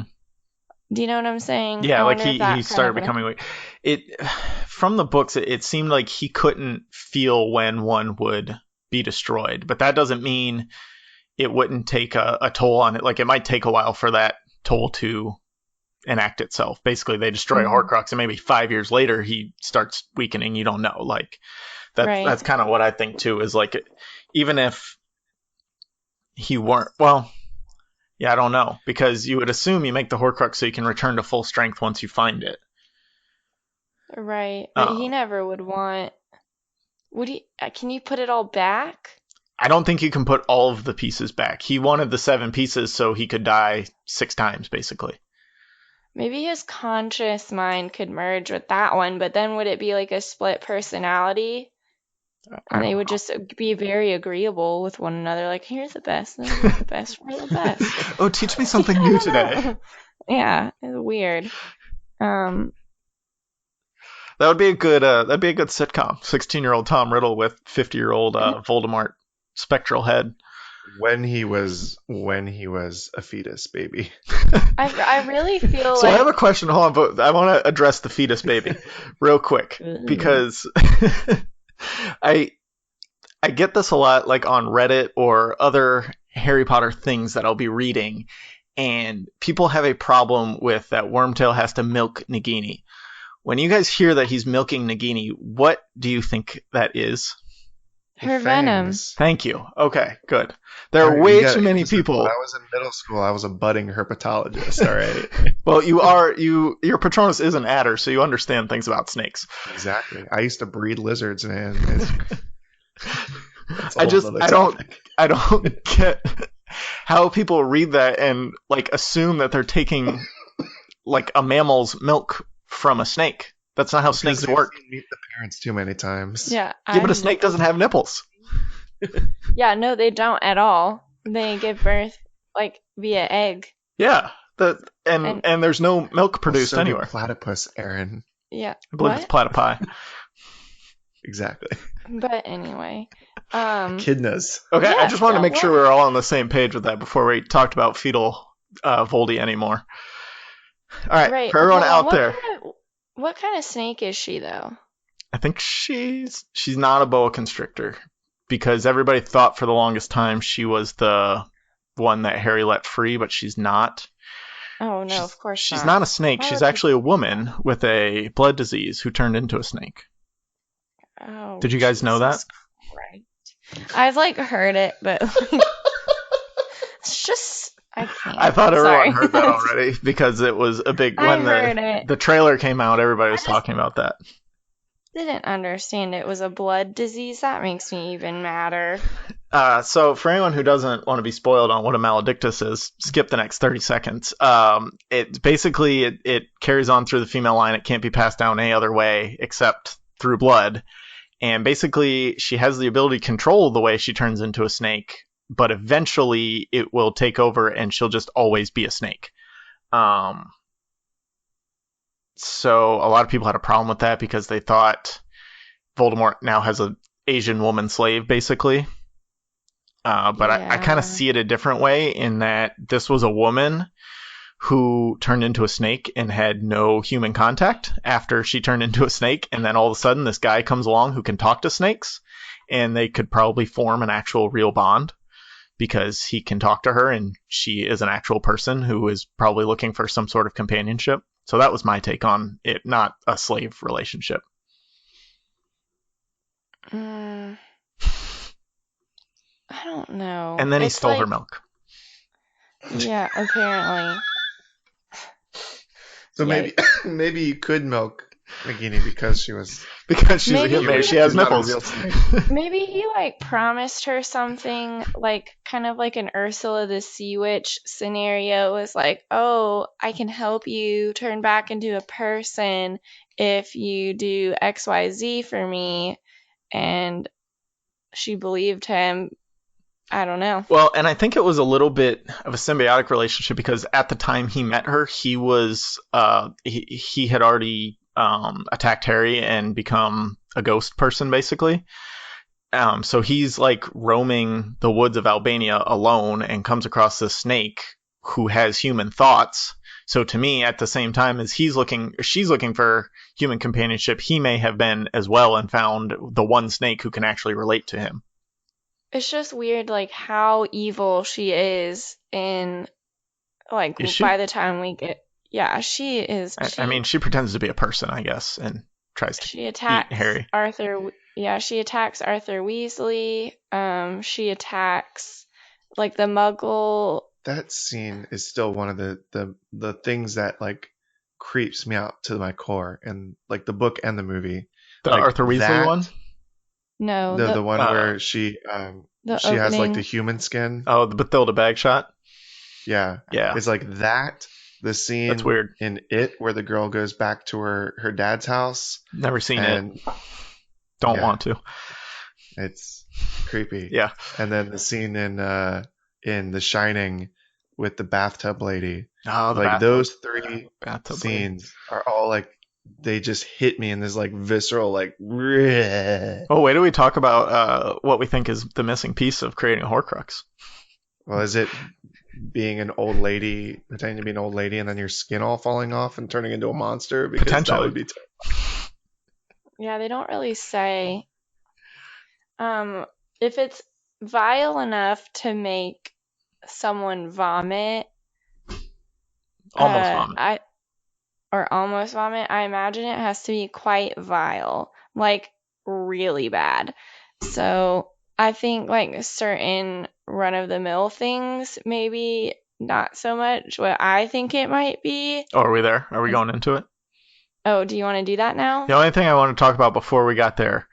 Do you know what I'm saying? Yeah, like he started becoming weak. From the books, it seemed like he couldn't feel when one would be destroyed, but that doesn't mean it wouldn't take a toll on it. Like, it might take a while for that toll to enact itself. Basically, they destroy a Horcrux, and maybe 5 years later, he starts weakening. You don't know. Like, that's kind of what I think, too, is like, even if he weren't. Well, yeah, I don't know. Because you would assume you make the Horcrux so you can return to full strength once you find it. Right, but he never would want. Would he? Can you put it all back? I don't think you can put all of the pieces back. He wanted the 7 pieces so he could die 6 times, basically. Maybe his conscious mind could merge with that one, but then would it be like a split personality? And they would just be very agreeable with one another, like, here's the best, and here's the best, we're the best. Oh, teach me something new today. Yeah, it's weird. That would be a good sitcom. 16-year-old Tom Riddle with 50-year-old Voldemort spectral head. When he was a fetus baby. I really feel So I have a question. Hold on, but I want to address the fetus baby real quick because I get this a lot, like on Reddit or other Harry Potter things that I'll be reading, and people have a problem with that Wormtail has to milk Nagini. When you guys hear that he's milking Nagini, what do you think that is? Her venom. Thank you. Okay, good. There are way too many people. When I was in middle school, I was a budding herpetologist, all right? Well, your Patronus is an adder, so you understand things about snakes. Exactly. I used to breed lizards, man. I don't get how people read that and like assume that they're taking like a mammal's milk from a snake. That's not how snakes work. Meet the parents too many times. Yeah, but a snake doesn't have nipples. Yeah, no, they don't at all. They give birth like via egg. Yeah, and there's no milk produced anywhere. Platypus, Erin. Yeah, I believe it's platypi. Exactly. But anyway, Echidnas. Okay, yeah, I just wanted to make sure we were all on the same page with that before we talked about fetal Voldy anymore. All right, for everyone out there. What kind of snake is she, though? I think she's not a boa constrictor because everybody thought for the longest time she was the one that Harry let free, but she's not. Oh, no, of course she's not a snake. She's actually a woman with a blood disease who turned into a snake. Oh, did you guys know that? Right. I've, heard it, but it's just... I can't. I thought everyone heard that already because it was a big when the trailer came out, everybody was talking about that. Didn't understand it was a blood disease. That makes me even madder. So for anyone who doesn't want to be spoiled on what a maledictus is, skip the next 30 seconds. It basically it carries on through the female line. It can't be passed down any other way except through blood. And basically she has the ability to control the way she turns into a snake. But eventually it will take over and she'll just always be a snake. So a lot of people had a problem with that because they thought Voldemort now has an Asian woman slave, basically. But yeah. I kind of see it a different way in that this was a woman who turned into a snake and had no human contact after she turned into a snake. And then all of a sudden this guy comes along who can talk to snakes and they could probably form an actual real bond. Because he can talk to her and she is an actual person who is probably looking for some sort of companionship. So that was my take on it, not a slave relationship. I don't know. And then he stole her milk. Yeah, apparently. So maybe you could milk Nagini because she's a human. She has nipples. Maybe he promised her something kind of like an Ursula the Sea Witch scenario. Was oh, I can help you turn back into a person if you do XYZ for me, and she believed him. I don't know. Well, and I think it was a little bit of a symbiotic relationship because at the time he met her, he was he had already attacked Harry and become a ghost person, basically. So he's roaming the woods of Albania alone and comes across this snake who has human thoughts. So to me, at the same time as she's looking for human companionship, he may have been as well and found the one snake who can actually relate to him. It's just weird, how evil she is in, is she? by the time we get... Yeah, she is. I mean, she pretends to be a person, I guess, and tries to eat Harry. She attacks Arthur Weasley. She attacks like the Muggle. That scene is still one of the things that like creeps me out to my core, and like the book and the movie. The like Arthur Weasley one? No, the one where she has like opening. the human skin. Oh, the Bathilda Bagshot? Yeah. Yeah. It's like that. The scene That's weird. in It where the girl goes back to her dad's house. Never seen and it. Don't want to. It's creepy. Yeah. And then the scene in The Shining with the bathtub lady. Oh, like those three bathtub scenes are all like, they just hit me in this like visceral like. Oh, wait till we talk about what we think is the missing piece of creating a Horcrux. Well, is it being an old lady, pretending to be an old lady, and then your skin all falling off and turning into a monster? Because Potentially. that would be Yeah, they don't really say. If it's vile enough to make someone vomit, almost vomit. Almost vomit, I imagine it has to be quite vile, like really bad. So I think like certain run-of-the-mill things, maybe not so much what I think it might be. Oh, are we there? Are we going into it? Oh, do you want to do that now? The only thing I want to talk about before we got there,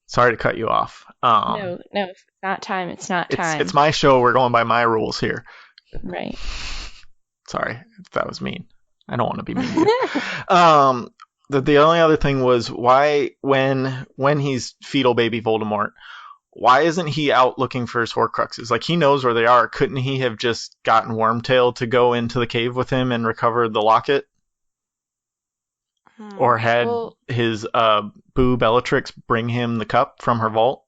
sorry to cut you off. No, it's not time. It's not time. It's my show. We're going by my rules here. Right. Sorry if that was mean. I don't want to be mean to you. The only other thing was why, when he's fetal baby Voldemort, why isn't he out looking for his Horcruxes? Like, he knows where they are. Couldn't he have just gotten Wormtail to go into the cave with him and recover the locket? Or had his Boo Bellatrix bring him the cup from her vault?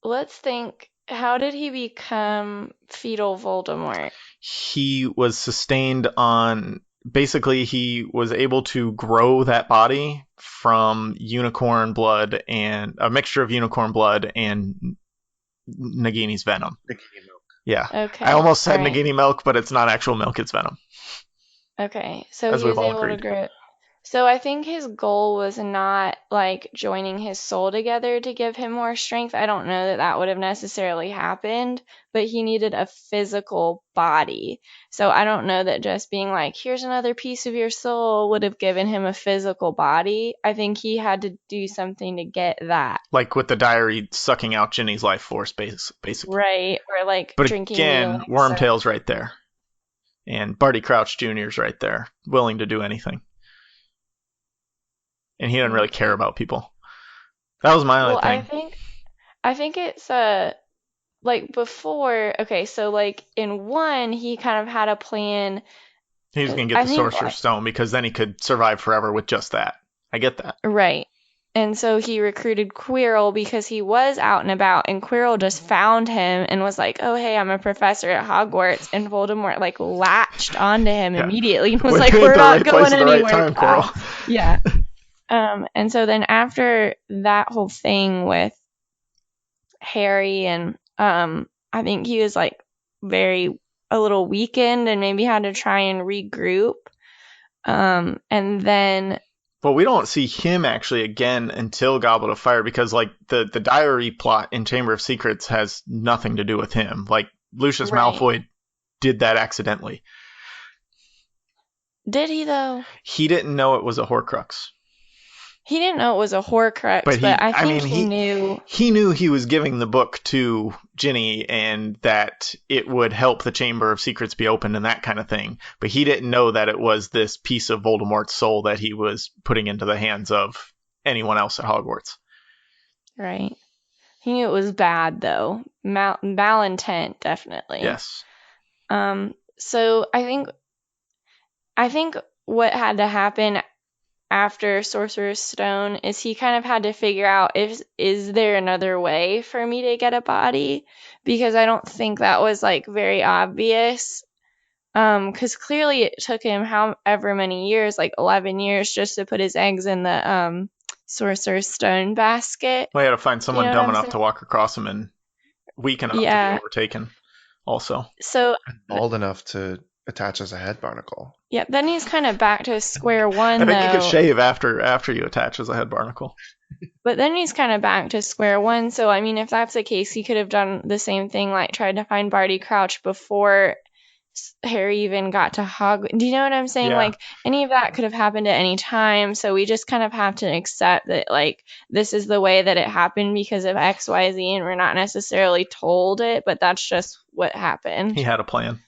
Let's think. How did he become fetal Voldemort? He was sustained on... Basically, he was able to grow that body from unicorn blood and... A mixture of unicorn blood and Nagini's venom. Nagini milk. Yeah. Okay. I almost said Nagini milk, but it's not actual milk, it's venom. Okay. So he was able to grow... So I think his goal was not like joining his soul together to give him more strength. I don't know that would have necessarily happened, but he needed a physical body. So I don't know that just being like, here's another piece of your soul would have given him a physical body. I think he had to do something to get that. Like with the diary sucking out Ginny's life force, basically. Right. Or like but drinking. But again, Wormtail's right there. And Barty Crouch Jr.'s right there, willing to do anything. And he doesn't really care about people. That was my only thing. I think it's like before. Okay, so like in 1, he kind of had a plan. He was gonna get the Sorcerer's Stone because then he could survive forever with just that. I get that. Right. And so he recruited Quirrell because he was out and about, and Quirrell just found him and was like, "Oh, hey, I'm a professor at Hogwarts." And Voldemort like latched onto him immediately and was like, "We're not going anywhere." Right time, yeah. And so then after that whole thing with Harry and I think he was like a little weakened and maybe had to try and regroup. And then... Well, we don't see him actually again until Goblet of Fire because like the diary plot in Chamber of Secrets has nothing to do with him. Like Lucius Malfoy did that accidentally. Did he though? He didn't know it was a Horcrux. He didn't know it was a Horcrux, but I think he knew. He knew he was giving the book to Ginny and that it would help the Chamber of Secrets be opened and that kind of thing. But he didn't know that it was this piece of Voldemort's soul that he was putting into the hands of anyone else at Hogwarts. Right. He knew it was bad, though. Malintent, definitely. Yes. So I think what had to happen after Sorcerer's Stone is he kind of had to figure out is there another way for me to get a body, because I don't think that was like very obvious, because clearly it took him however many years, like 11 years, just to put his eggs in the Sorcerer's Stone basket. Well, he had to find someone dumb enough to walk across him and weak enough to be overtaken also. So bald enough to attach as a head barnacle. Yeah, then he's kind of back to square one, I think you though. could shave after you attach as a head barnacle. But then he's kind of back to square one. So, I mean, if that's the case, he could have done the same thing, like tried to find Barty Crouch before Harry even got to Hogwarts. Do you know what I'm saying? Yeah. Like, any of that could have happened at any time. So we just kind of have to accept that, like, this is the way that it happened because of X, Y, Z, and we're not necessarily told it, but that's just what happened. He had a plan.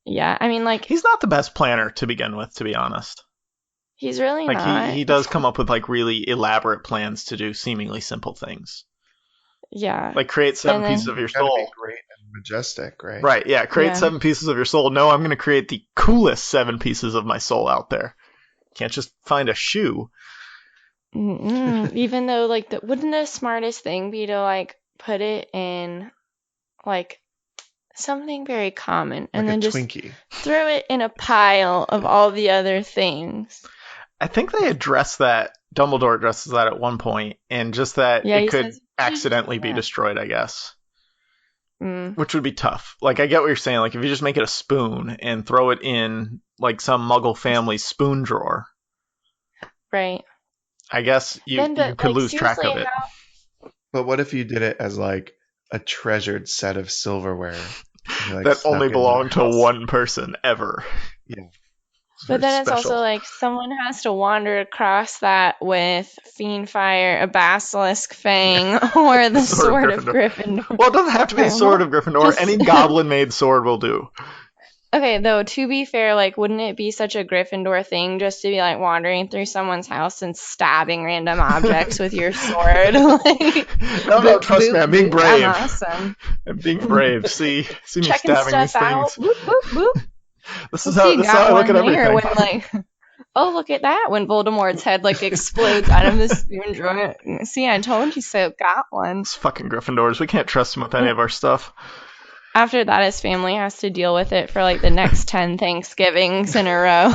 Yeah, I mean, like, He's not the best planner to begin with, to be honest. he's really Like not. he does come up with like really elaborate plans to do seemingly simple things. Yeah. Like create 7 then- pieces of your Gotta be soul. great and majestic, right? Right, yeah, create Yeah. 7 pieces of your soul. No, I'm going to create the coolest 7 pieces of my soul out there. Can't just find a shoe. Even though, like, wouldn't the smartest thing be to, like, put it in, like, something very common and Like then a just Twinkie. throw it in a pile of all the other things? I think they address that. Dumbledore addresses that at one point, and just that Yeah, he it could says, accidentally be yeah. destroyed, I guess. Mm, Which would be tough. Like, I get what you're saying. Like, if you just make it a spoon and throw it in, like, some Muggle family's spoon drawer, right. I guess you could like, lose track of seriously, it. But what if you did it as like a treasured set of silverware? You, like, That snuck only in belonged your to house? one person ever. Yeah. But then it's special. also like someone has to wander across that with Fiendfire, a basilisk fang, or the sword of Gryffindor. Well, it doesn't have to be a sword of Gryffindor. Just- Any goblin-made sword will do. Okay, though, to be fair, like, wouldn't it be such a Gryffindor thing just to be, like, wandering through someone's house and stabbing random objects with your sword? Like, No, trust me, I'm being brave. I'm awesome. I'm being brave. See me Checking stabbing stuff these out. things. Boop, boop, boop. This is See, how got I look one at there everything. when, like, oh, look at that, when Voldemort's head, like, explodes out of the spoon drawer. See, I told you so, got one. It's fucking Gryffindors. We can't trust them with any of our stuff. After that, his family has to deal with it for, like, the next 10 Thanksgivings in a row.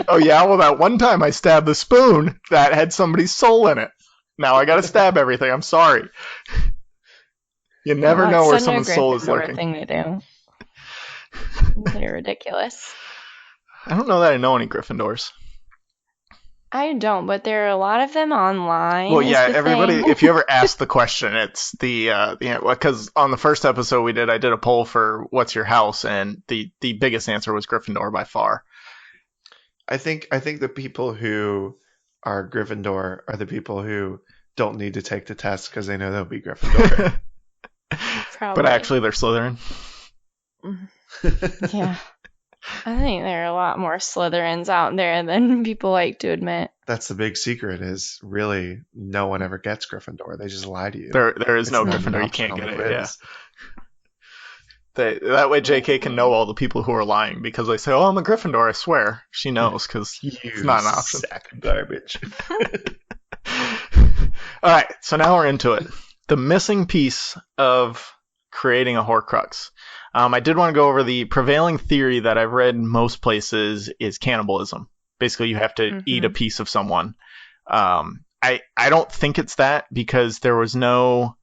Oh yeah, well that one time I stabbed the spoon that had somebody's soul in it. Now I gotta stab everything. I'm sorry. You never Well, know it's where such a someone's soul is Gryffindor lurking. thing to do. They're ridiculous. I don't know that I know any Gryffindors. I don't, but there are a lot of them online. Well, is yeah, the everybody. thing. If you ever ask the question, it's because on the first episode I did a poll for what's your house, and the biggest answer was Gryffindor by far. I think the people who are Gryffindor are the people who don't need to take the test because they know they'll be Gryffindor. Probably. But actually, they're Slytherin. Yeah. I think there are a lot more Slytherins out there than people like to admit. That's the big secret. Is really no one ever gets Gryffindor. They just lie to you. There is It's no not Gryffindor. an You can't option get on it. the Yeah. quiz. That way, JK can know all the people who are lying because they say, "Oh, I'm a Gryffindor." I swear, she knows because it's not an option. Sack of garbage. All right, so now we're into it. The missing piece of creating a Horcrux. I did want to go over the prevailing theory that I've read in most places is cannibalism. Basically, you have to eat a piece of someone. I don't think it's that because there was no,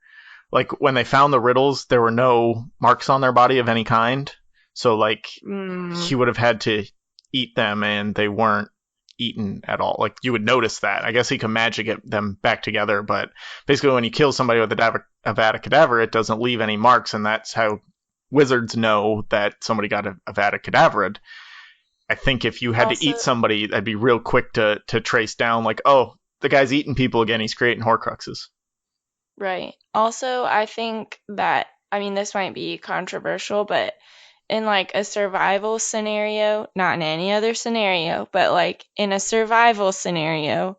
like when they found the riddles, there were no marks on their body of any kind. So like he would have had to eat them and they weren't eaten at all. Like you would notice that. I guess he could magic them back together, but basically when you kill somebody with Avada Kedavra, it doesn't leave any marks, and that's how wizards know that somebody got Avada Kedavra. I think if you had to eat somebody, that'd be real quick to trace down, like, oh, the guy's eating people again. He's creating Horcruxes. Right. Also, I think that, I mean, this might be controversial, but in like a survival scenario, not in any other scenario, but like in a survival scenario,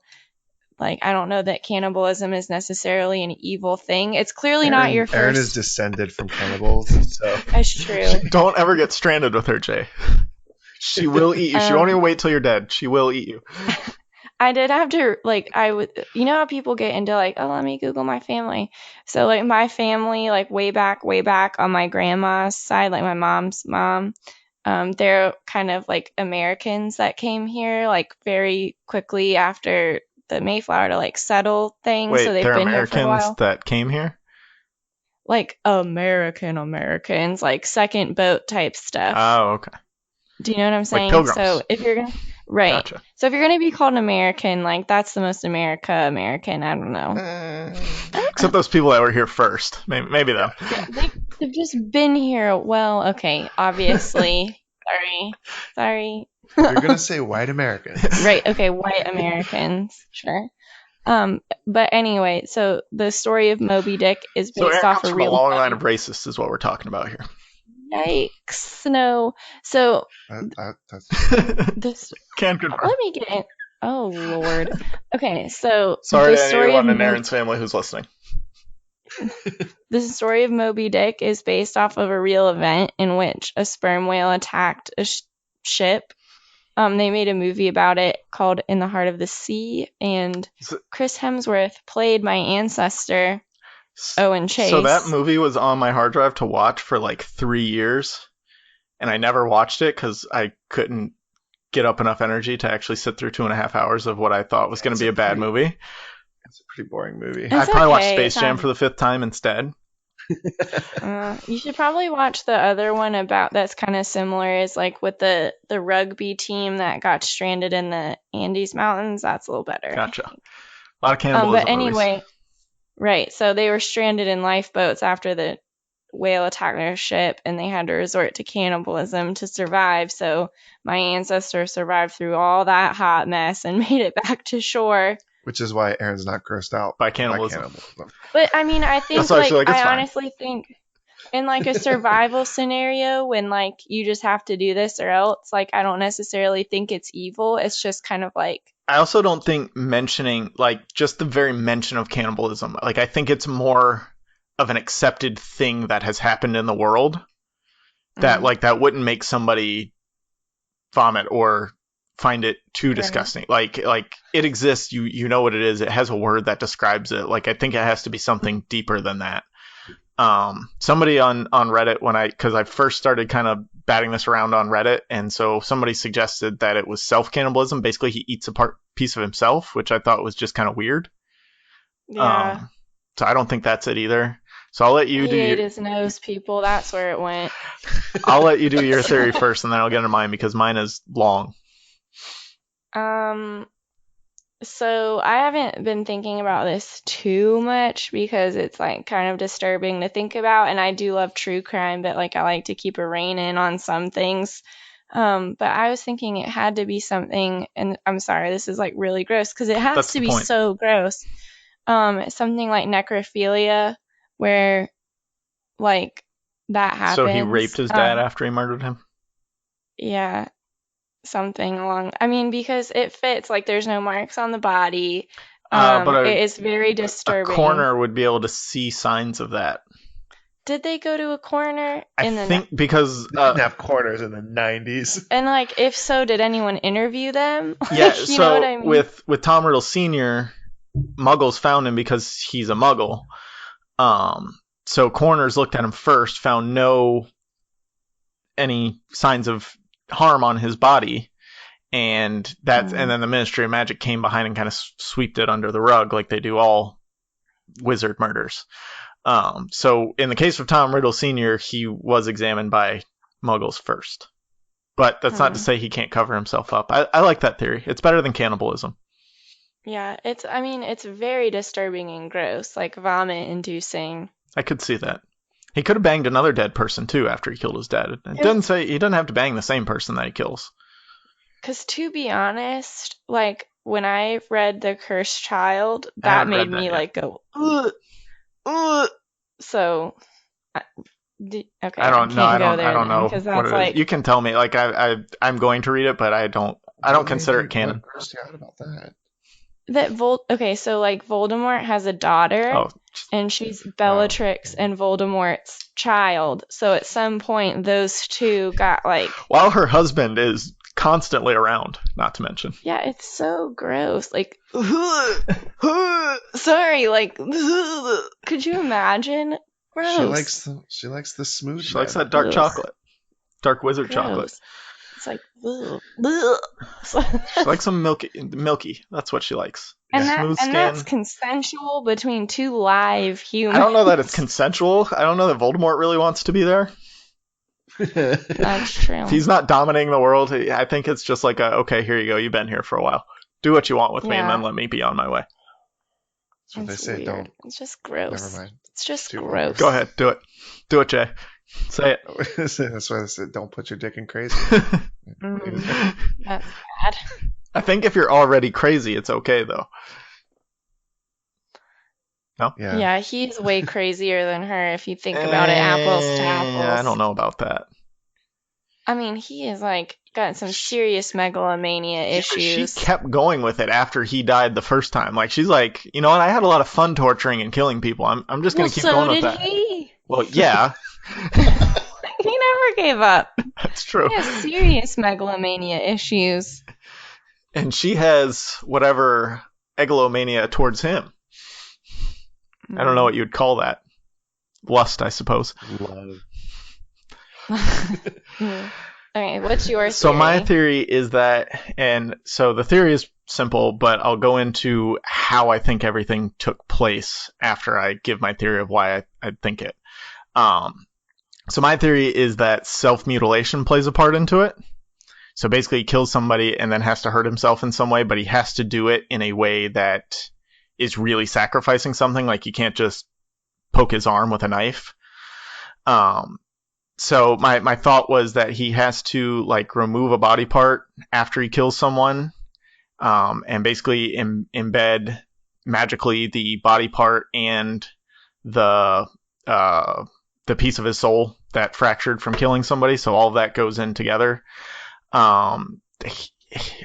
like I don't know that cannibalism is necessarily an evil thing. It's clearly not your Erin is first. descended from cannibals, so That's true. Don't ever get stranded with her, Jay. She will eat you. She won't even wait till you're dead. She will eat you. I did have to, like, you know how people get into, like, oh, let me Google my family. So, like, my family, like, way back on my grandma's side, like, my mom's mom, they're kind of, like, Americans that came here, like, very quickly after the Mayflower to, like, settle things. Wait, So they've they're been here for a Americans while. that came here? Like, Americans, like, second boat type stuff. Oh, okay. Do you know what I'm saying? Pilgrims. So if you're gonna, right. Gotcha. So if you're gonna be called an American, like that's the most American. I don't know. Except those people that were here first. Maybe them. Yeah, they've just been here. Well, okay, obviously. Sorry. You're gonna say white Americans. Right. Okay, white Americans. Sure. But anyway, so the story of Moby Dick is based off a real. A long line of racists is what we're talking about here. Yikes! No. So That's this. Can't confirm. Let me get in. Oh Lord. Okay, so Sorry the to story anyone of in Erin's family who's listening. The story of Moby Dick is based off of a real event in which a sperm whale attacked a ship. They made a movie about it called In the Heart of the Sea, and Chris Hemsworth played my ancestor, Owen Chase. So that movie was on my hard drive to watch for like 3 years, and I never watched it because I couldn't get up enough energy to actually sit through 2.5 hours of what I thought was going to be a bad movie. a pretty boring movie. It's I probably watched okay, Space it's Jam not- for the 5th time instead. You should probably watch the other one about that's kind of similar, is like with the rugby team that got stranded in the Andes Mountains. That's a little better. Gotcha. A lot of cannibalism But anyway, movies. right. So they were stranded in lifeboats after the whale attacked their ship, and they had to resort to cannibalism to survive. So my ancestor survived through all that hot mess and made it back to shore. Which is why Erin's not grossed out By cannibalism. But I mean, I think That's why I like feel like it's I fine. honestly think in like a survival scenario when like you just have to do this or else, like I don't necessarily think it's evil. It's just kind of like I also don't think mentioning, like, just the very mention of cannibalism, like, I think it's more of an accepted thing that has happened in the world that, like, that wouldn't make somebody vomit or find it too disgusting. Like it exists, you know what it is, it has a word that describes it. Like, I think it has to be something deeper than that. Somebody on Reddit, because I first started kind of batting this around on Reddit, and so somebody suggested that it was self-cannibalism. Basically, he eats a piece of himself, which I thought was just kind of weird. yeah. So I don't think that's it either. So I'll let you He do ate your, his nose, people. That's where it went. I'll let you do your theory first, and then I'll get into mine because mine is long. So I haven't been thinking about this too much because it's like kind of disturbing to think about, and I do love true crime, but like I like to keep a rein in on some things. But I was thinking it had to be something, and I'm sorry, this is like really gross because it has That's to the be point. so gross. Something like necrophilia, where like that happens. So he raped his dad after he murdered him? Yeah, something along. I mean, because it fits. Like, there's no marks on the body. But it is very a disturbing. coroner would be able to see signs of that. Did they go to a coroner? I think because They didn't have corners in the 90s. And like, if so, did anyone interview them? yeah, Like, you know what I mean? with Tom Riddle Sr., Muggles found him because he's a Muggle. So coroners looked at him first, found any signs of harm on his body, and then the Ministry of Magic came behind and kind of swept it under the rug like they do all wizard murders. So in the case of Tom Riddle Sr., he was examined by Muggles first. But that's not to say he can't cover himself up. I like that theory. It's better than cannibalism. Yeah, it's very disturbing and gross, like vomit inducing. I could see that. He could have banged another dead person too after he killed his dad. It doesn't say he doesn't have to bang the same person that he kills. Because to be honest, like when I read The Cursed Child, that made me like go, ugh, ugh. So, okay, I don't know. I don't know because what that's it like is. You can tell me. Like I'm going to read it, but I don't consider it canon. About that. okay, so like Voldemort has a daughter, and she's Bellatrix and Voldemort's child. So at some point, those two got like. While her husband is constantly around, not to mention. Yeah, it's so gross. Like, sorry, like, could you imagine? Gross. She likes the smooth. She likes that dark chocolate, dark wizard chocolate. It's like, she likes some milky. That's what she likes. And smooth skin. That's consensual between two live humans. I don't know that it's consensual. I don't know that Voldemort really wants to be there. That's true. If he's not dominating the world, I think it's just like okay, here you go. You've been here for a while. Do what you want with me, and then let me be on my way. That's what they say. Weird. Don't. It's just gross. Never mind. It's just Too gross. Go ahead, do it. Do it, Jay. Say it. That's why I said don't put your dick in crazy. That's bad. I think if you're already crazy, it's okay though. No? Yeah, he's way crazier than her if you think about it, apples to apples. I don't know about that. I mean, he is like got some serious megalomania issues. She kept going with it after he died the first time. Like she's like, you know what? I had a lot of fun torturing and killing people. I'm just gonna keep going with that. So did he. Well, yeah. He never gave up. That's true. He has serious megalomania issues. And she has whatever egolomania towards him. I don't know what you'd call that. Lust, I suppose. Love. Okay, what's your theory? So my theory is that, and so the theory is simple, but I'll go into how I think everything took place after I give my theory of why I think it. So my theory is that self-mutilation plays a part into it. So basically he kills somebody and then has to hurt himself in some way, but he has to do it in a way that is really sacrificing something. Like you can't just poke his arm with a knife. So my thought was that he has to like remove a body part after he kills someone, and basically embed magically the body part and the piece of his soul that fractured from killing somebody. So all of that goes in together.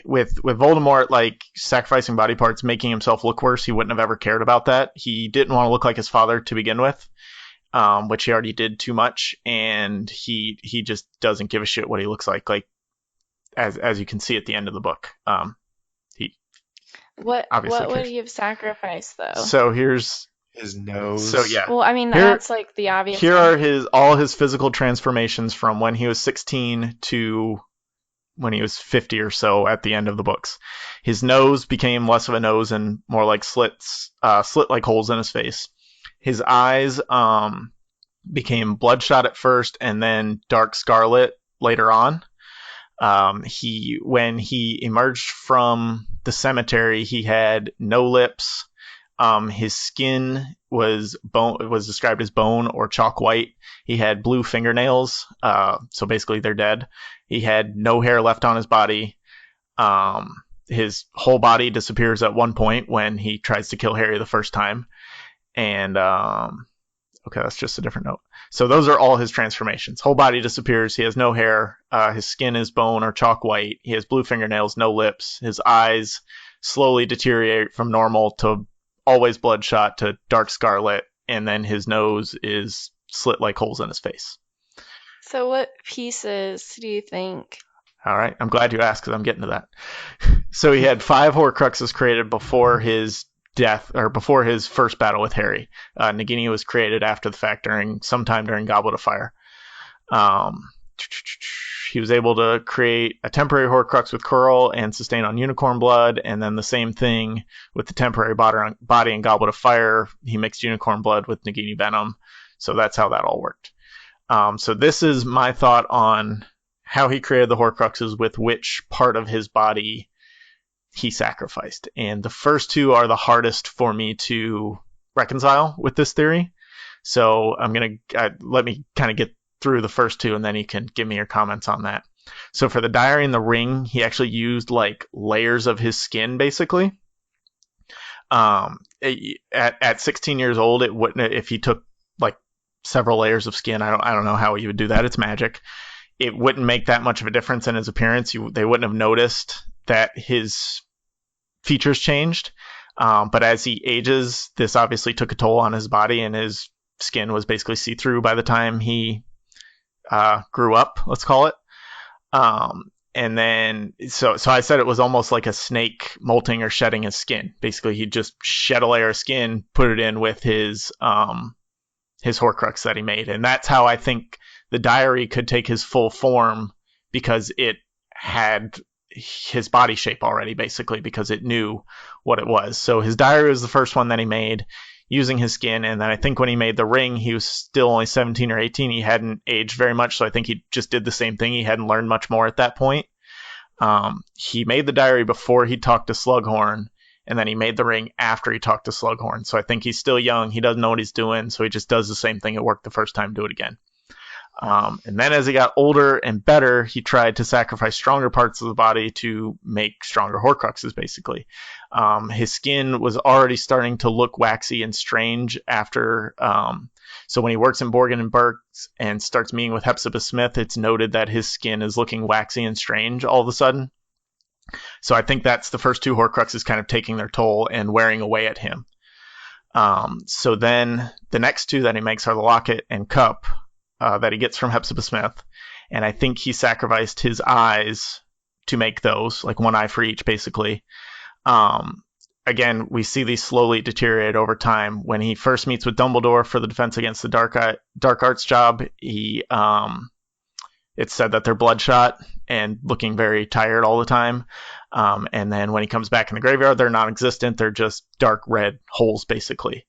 With Voldemort, like sacrificing body parts, making himself look worse, he wouldn't have ever cared about that. He didn't want to look like his father to begin with, which he already did too much, and he just doesn't give a shit what he looks like as you can see at the end of the book. What would he have sacrificed though? So here's his nose. So yeah. Well, I mean that's like the obvious. Here are all his physical transformations from when he was 16 to when he was 50 or so at the end of the books. His nose became less of a nose and more like slit-like holes in his face. His eyes became bloodshot at first and then dark scarlet later on. When he emerged from the cemetery, he had no lips. His skin was described as bone or chalk white. He had blue fingernails, so basically they're dead. He had no hair left on his body. His whole body disappears at one point when he tries to kill Harry the first time. And okay, that's just a different note. So those are all his transformations. Whole body disappears. He has no hair. His skin is bone or chalk white. He has blue fingernails, no lips. His eyes slowly deteriorate from normal to always bloodshot to dark scarlet, and then his nose is slit like holes in his face. So what pieces do you think? All right, I'm glad you asked because I'm getting to that. So he had 5 Horcruxes created before his death, or before his first battle with Harry. Nagini was created after the fact sometime during Goblet of Fire. He was able to create a temporary Horcrux with Quirrell and sustain on unicorn blood, and then the same thing with the temporary body and Goblet of Fire. He mixed unicorn blood with Nagini venom, so that's how that all worked. So this is my thought on how he created the Horcruxes with which part of his body he sacrificed. And the first 2 are the hardest for me to reconcile with this theory. So I'm going to let me kind of get through the first 2 and then you can give me your comments on that. So for the diary and the ring, he actually used like layers of his skin basically. At 16 years old, it wouldn't, if he took like several layers of skin, I don't know how he would do that. It's magic. It wouldn't make that much of a difference in his appearance. They wouldn't have noticed that his features changed. But as he ages, this obviously took a toll on his body, and his skin was basically see-through by the time he grew up, let's call it. And then, so I said it was almost like a snake molting or shedding his skin. Basically, he just shed a layer of skin, put it in with his Horcrux that he made. And that's how I think the diary could take his full form, because it had his body shape already, basically, because it knew what it was. So his diary was the first one that he made. using his skin. And then I think when he made the ring, he was still only 17 or 18. He hadn't aged very much, so I think he just did the same thing. He hadn't learned much more at that point. He made the diary before he talked to Slughorn, and then he made the ring after he talked to Slughorn. So I think he's still young. He doesn't know what he's doing, so he just does the same thing. It worked the first time, do it again. And then as he got older and better, he tried to sacrifice stronger parts of the body to make stronger Horcruxes, basically. His skin was already starting to look waxy and strange after... so when he works in Borgin and Burke's and starts meeting with Hepzibah Smith, it's noted that his skin is looking waxy and strange all of a sudden. So I think that's the first two Horcruxes kind of taking their toll and wearing away at him. So then the next two that he makes are the locket and cup that he gets from Hepzibah Smith. And I think he sacrificed his eyes to make those, like one eye for each, basically. Again, we see these slowly deteriorate over time. When he first meets with Dumbledore for the Defense Against the Dark Arts job, it's said that they're bloodshot and looking very tired all the time. And then when he comes back in the graveyard, they're non-existent. They're just dark red holes, basically.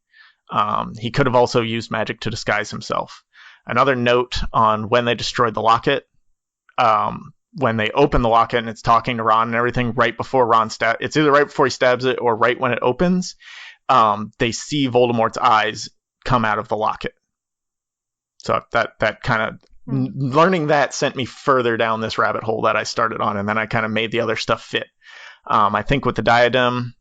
He could have also used magic to disguise himself. Another note on when they destroyed the locket, when they open the locket and it's talking to Ron and everything, right before Ron it's either right before he stabs it or right when it opens, they see Voldemort's eyes come out of the locket. So that kind of learning that sent me further down this rabbit hole that I started on, and then I kind of made the other stuff fit. I think with the diadem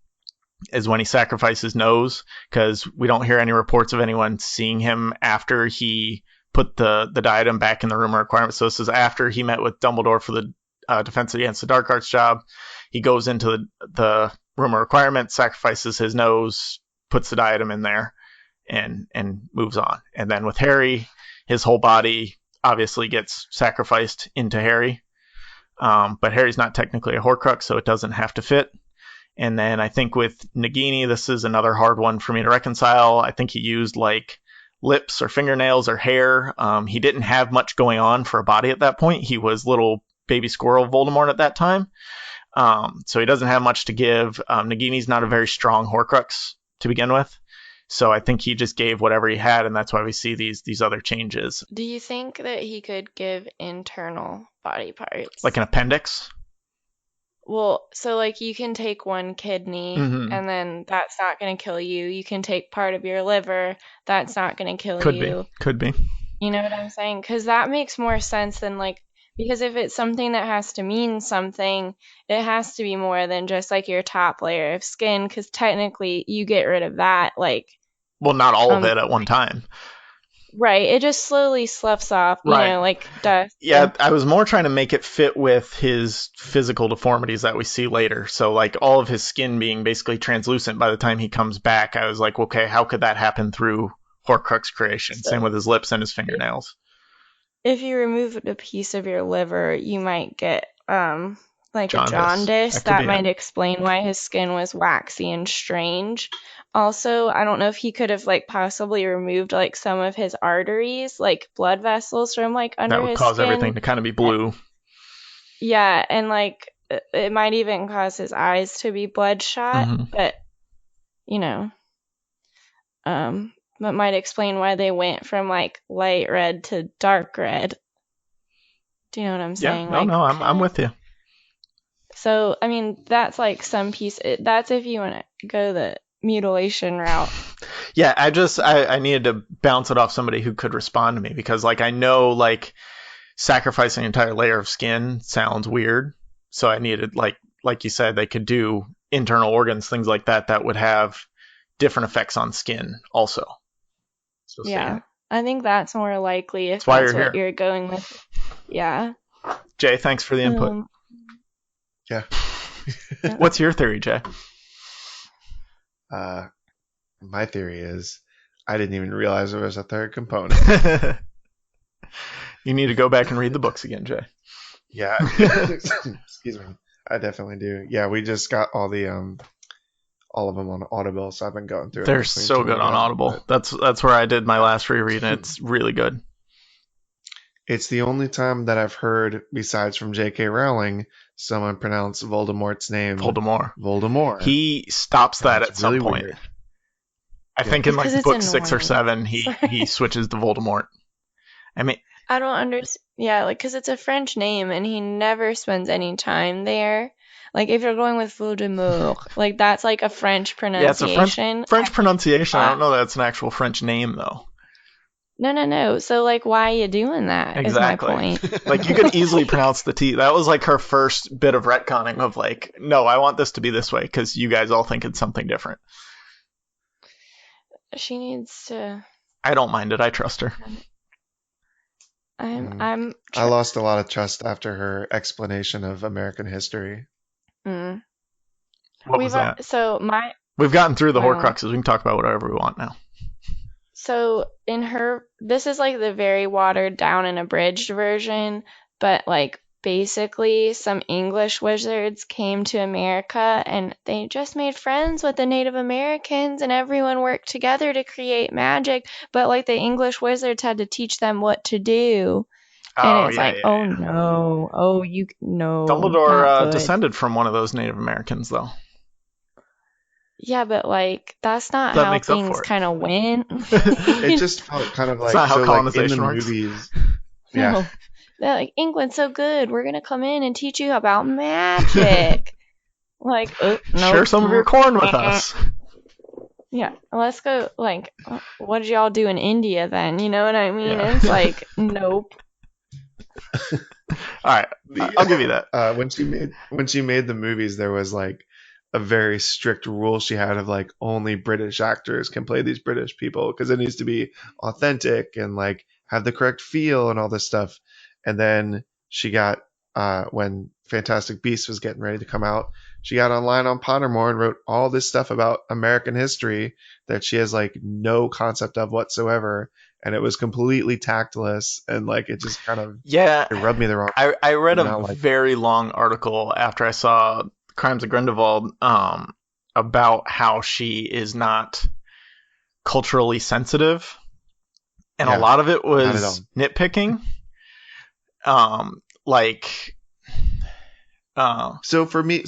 is when he sacrificed his nose, because we don't hear any reports of anyone seeing him after he put the diadem back in the room of requirements. So this is after he met with Dumbledore for the Defense Against the Dark Arts job. He goes into the room of requirements, sacrifices his nose, puts the diadem in there, and moves on. And then with Harry, his whole body obviously gets sacrificed into Harry. But Harry's not technically a Horcrux, so it doesn't have to fit. And then I think with Nagini, this is another hard one for me to reconcile. I think he used like lips or fingernails or hair. He didn't have much going on for a body at that point. He was little baby squirrel Voldemort at that time. So he doesn't have much to give. Nagini's not a very strong Horcrux to begin with. So I think he just gave whatever he had, and that's why we see these other changes. Do you think that he could give internal body parts? Like an appendix? Well, so like you can take one kidney and then that's not going to kill you. You can take part of your liver. That's not going to kill you. Could be. You know what I'm saying? Because that makes more sense than like, because if it's something that has to mean something, it has to be more than just like your top layer of skin, because technically you get rid of that. Like, well, not all of it at one time. Right. It just slowly sloughs off, you know, like dust. Yeah, I was more trying to make it fit with his physical deformities that we see later. So, like, all of his skin being basically translucent by the time he comes back, I was like, okay, how could that happen through Horcrux creation? Same with his lips and his fingernails. If you removed a piece of your liver, you might get, like Jaundice. a jaundice. That might explain why his skin was waxy and strange. Also, I don't know if he could have like possibly removed like some of his arteries, like blood vessels from like under his skin. That would cause everything to kind of be blue. Yeah, and like it might even cause his eyes to be bloodshot, but you know, that might explain why they went from like light red to dark red. Do you know what I'm saying? Yeah, no, I'm with you. So, I mean, that's like some piece. That's if you want to go the mutilation route. Yeah, I needed to bounce it off somebody who could respond to me, because like I know like sacrificing an entire layer of skin sounds weird. So I needed like you said, they could do internal organs, things like that would have different effects on skin also. So yeah, I think that's more likely if that's what you're going with. Yeah. Jay, thanks for the input. Yeah. What's your theory, Jay? My theory is I didn't even realize there was a third component. You need to go back and read the books again, Jay. Yeah. Excuse me. I definitely do. Yeah, we just got all of them on Audible, so I've been going through it. They're so good on Audible. That's where I did my last reread, and it's really good. It's the only time that I've heard, besides from J.K. Rowling, someone pronounce Voldemort's name Voldemort. Voldemort. He stops that at some point. Weird. I think in like Because it's book 6 or annoying. 7, he switches to Voldemort. I mean, I don't understand. Yeah, like, because it's a French name and he never spends any time there. Like, if you're going with Voldemort, like, that's like a French yeah, it's a pronunciation. French pronunciation. I Why? don't know that it's an actual French name though. No. So, like, why are you doing that? Is my Exactly. point. Like you could easily pronounce the T. That was like her first bit of retconning of like, no, I want this to be this way because you guys all think it's something different. She needs to. I don't mind it. I trust her. I'm. I lost a lot of trust after her explanation of American history. Mm. What was that? We've gotten through the Well- Horcruxes. We can talk about whatever we want now. So this is like the very watered down and abridged version, but like basically some English wizards came to America and they just made friends with the Native Americans and everyone worked together to create magic, but like the English wizards had to teach them what to do. And it's no, no. Dumbledore not good. descended from one of those Native Americans, though. Yeah, but like that's not That how makes up things for it. kind of went. It just felt kind of like, It's not how so like in colonization the works. movies. No. Yeah. They're like, England's so good. We're going to come in and teach you about magic. Like, nope. Share some of your corn with us. Yeah, let's go. Like, what did y'all do in India then? You know what I mean? Yeah. It's like, nope. All right, I'll give you that. When she made the movies, there was like a very strict rule she had of like only British actors can play these British people because it needs to be authentic and like have the correct feel and all this stuff. And then she got when Fantastic Beasts was getting ready to come out, she got online on Pottermore and wrote all this stuff about American history that she has like no concept of whatsoever. And it was completely tactless and like it just kind of it rubbed me the wrong way. I read a very long article after I saw Crimes of Grindelwald about how she is not culturally sensitive, and a lot of it was nitpicking. So for me,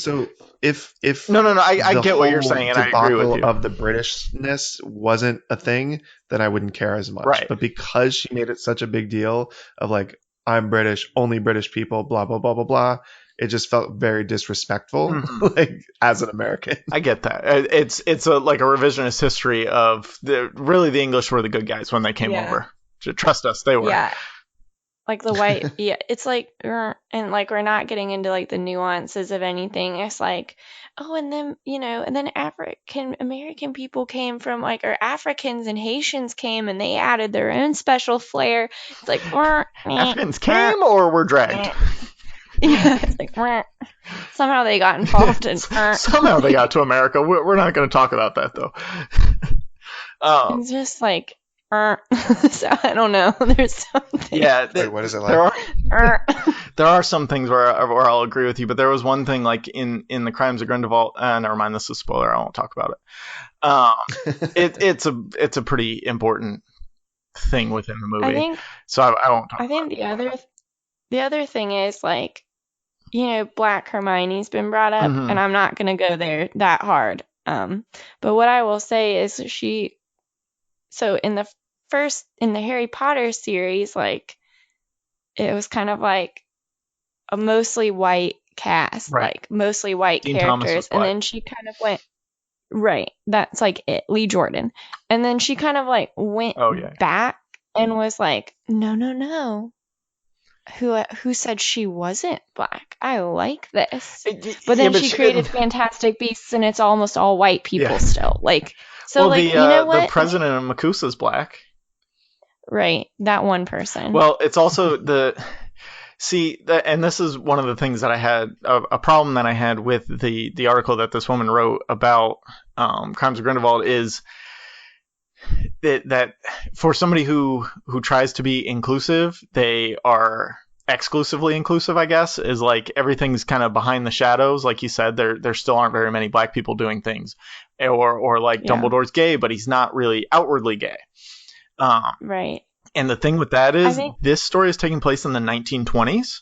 if I get what you're saying, and I agree with you. Of the Britishness wasn't a thing, then I wouldn't care as much. Right. But because she made it such a big deal of like, I'm British, only British people, blah blah blah blah blah, it just felt very disrespectful, like as an American. I get that. It's like a revisionist history of the English were the good guys when they came over. Trust us, they were. Yeah. Like the white, it's like, and like we're not getting into like the nuances of anything. It's like, and then, and then African American people came from like, or Africans and Haitians came and they added their own special flair. It's like, Africans came or were dragged? Yeah, it's like, somehow they got involved in. Somehow they got to America. We're not going to talk about that though. It's just like, so I don't know. There's something. Yeah. Wait, what is it like? There are some things where I'll agree with you, but there was one thing like in the Crimes of Grindelwald. Never mind, this is a spoiler. I won't talk about it. It's a pretty important thing within the movie. I won't talk. I think the other thing is like, Black Hermione's been brought up, and I'm not gonna go there that hard. But what I will say is so in the Harry Potter series, like it was kind of like a mostly white cast, like mostly white Dean characters, and then she kind of went that's like it, Lee Jordan, and then she kind of like went back and was like, no. Who said she wasn't black? I like this. But then she created Fantastic Beasts and it's almost all white people still. Like, so like, you know what? The president of Makusa's black. Right. That one person. Well, it's also and this is one of the things that I had, a problem that I had with the article that this woman wrote about Crimes of Grindelwald is that for somebody who tries to be inclusive, they are exclusively inclusive, I guess, is like everything's kind of behind the shadows. Like you said, there still aren't very many black people doing things, or like Dumbledore's gay, but he's not really outwardly gay. Right. And the thing with that is this story is taking place in the 1920s,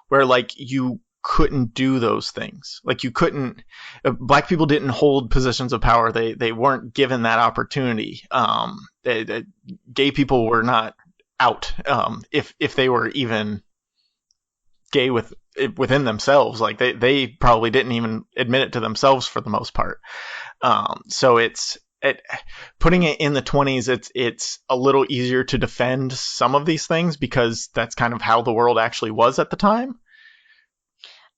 where like you couldn't do those things. Like you couldn't, black people didn't hold positions of power. They weren't given that opportunity. Gay people were not out, if they were even gay within themselves. Like they probably didn't even admit it to themselves for the most part. So putting it in the 20s, it's a little easier to defend some of these things because that's kind of how the world actually was at the time.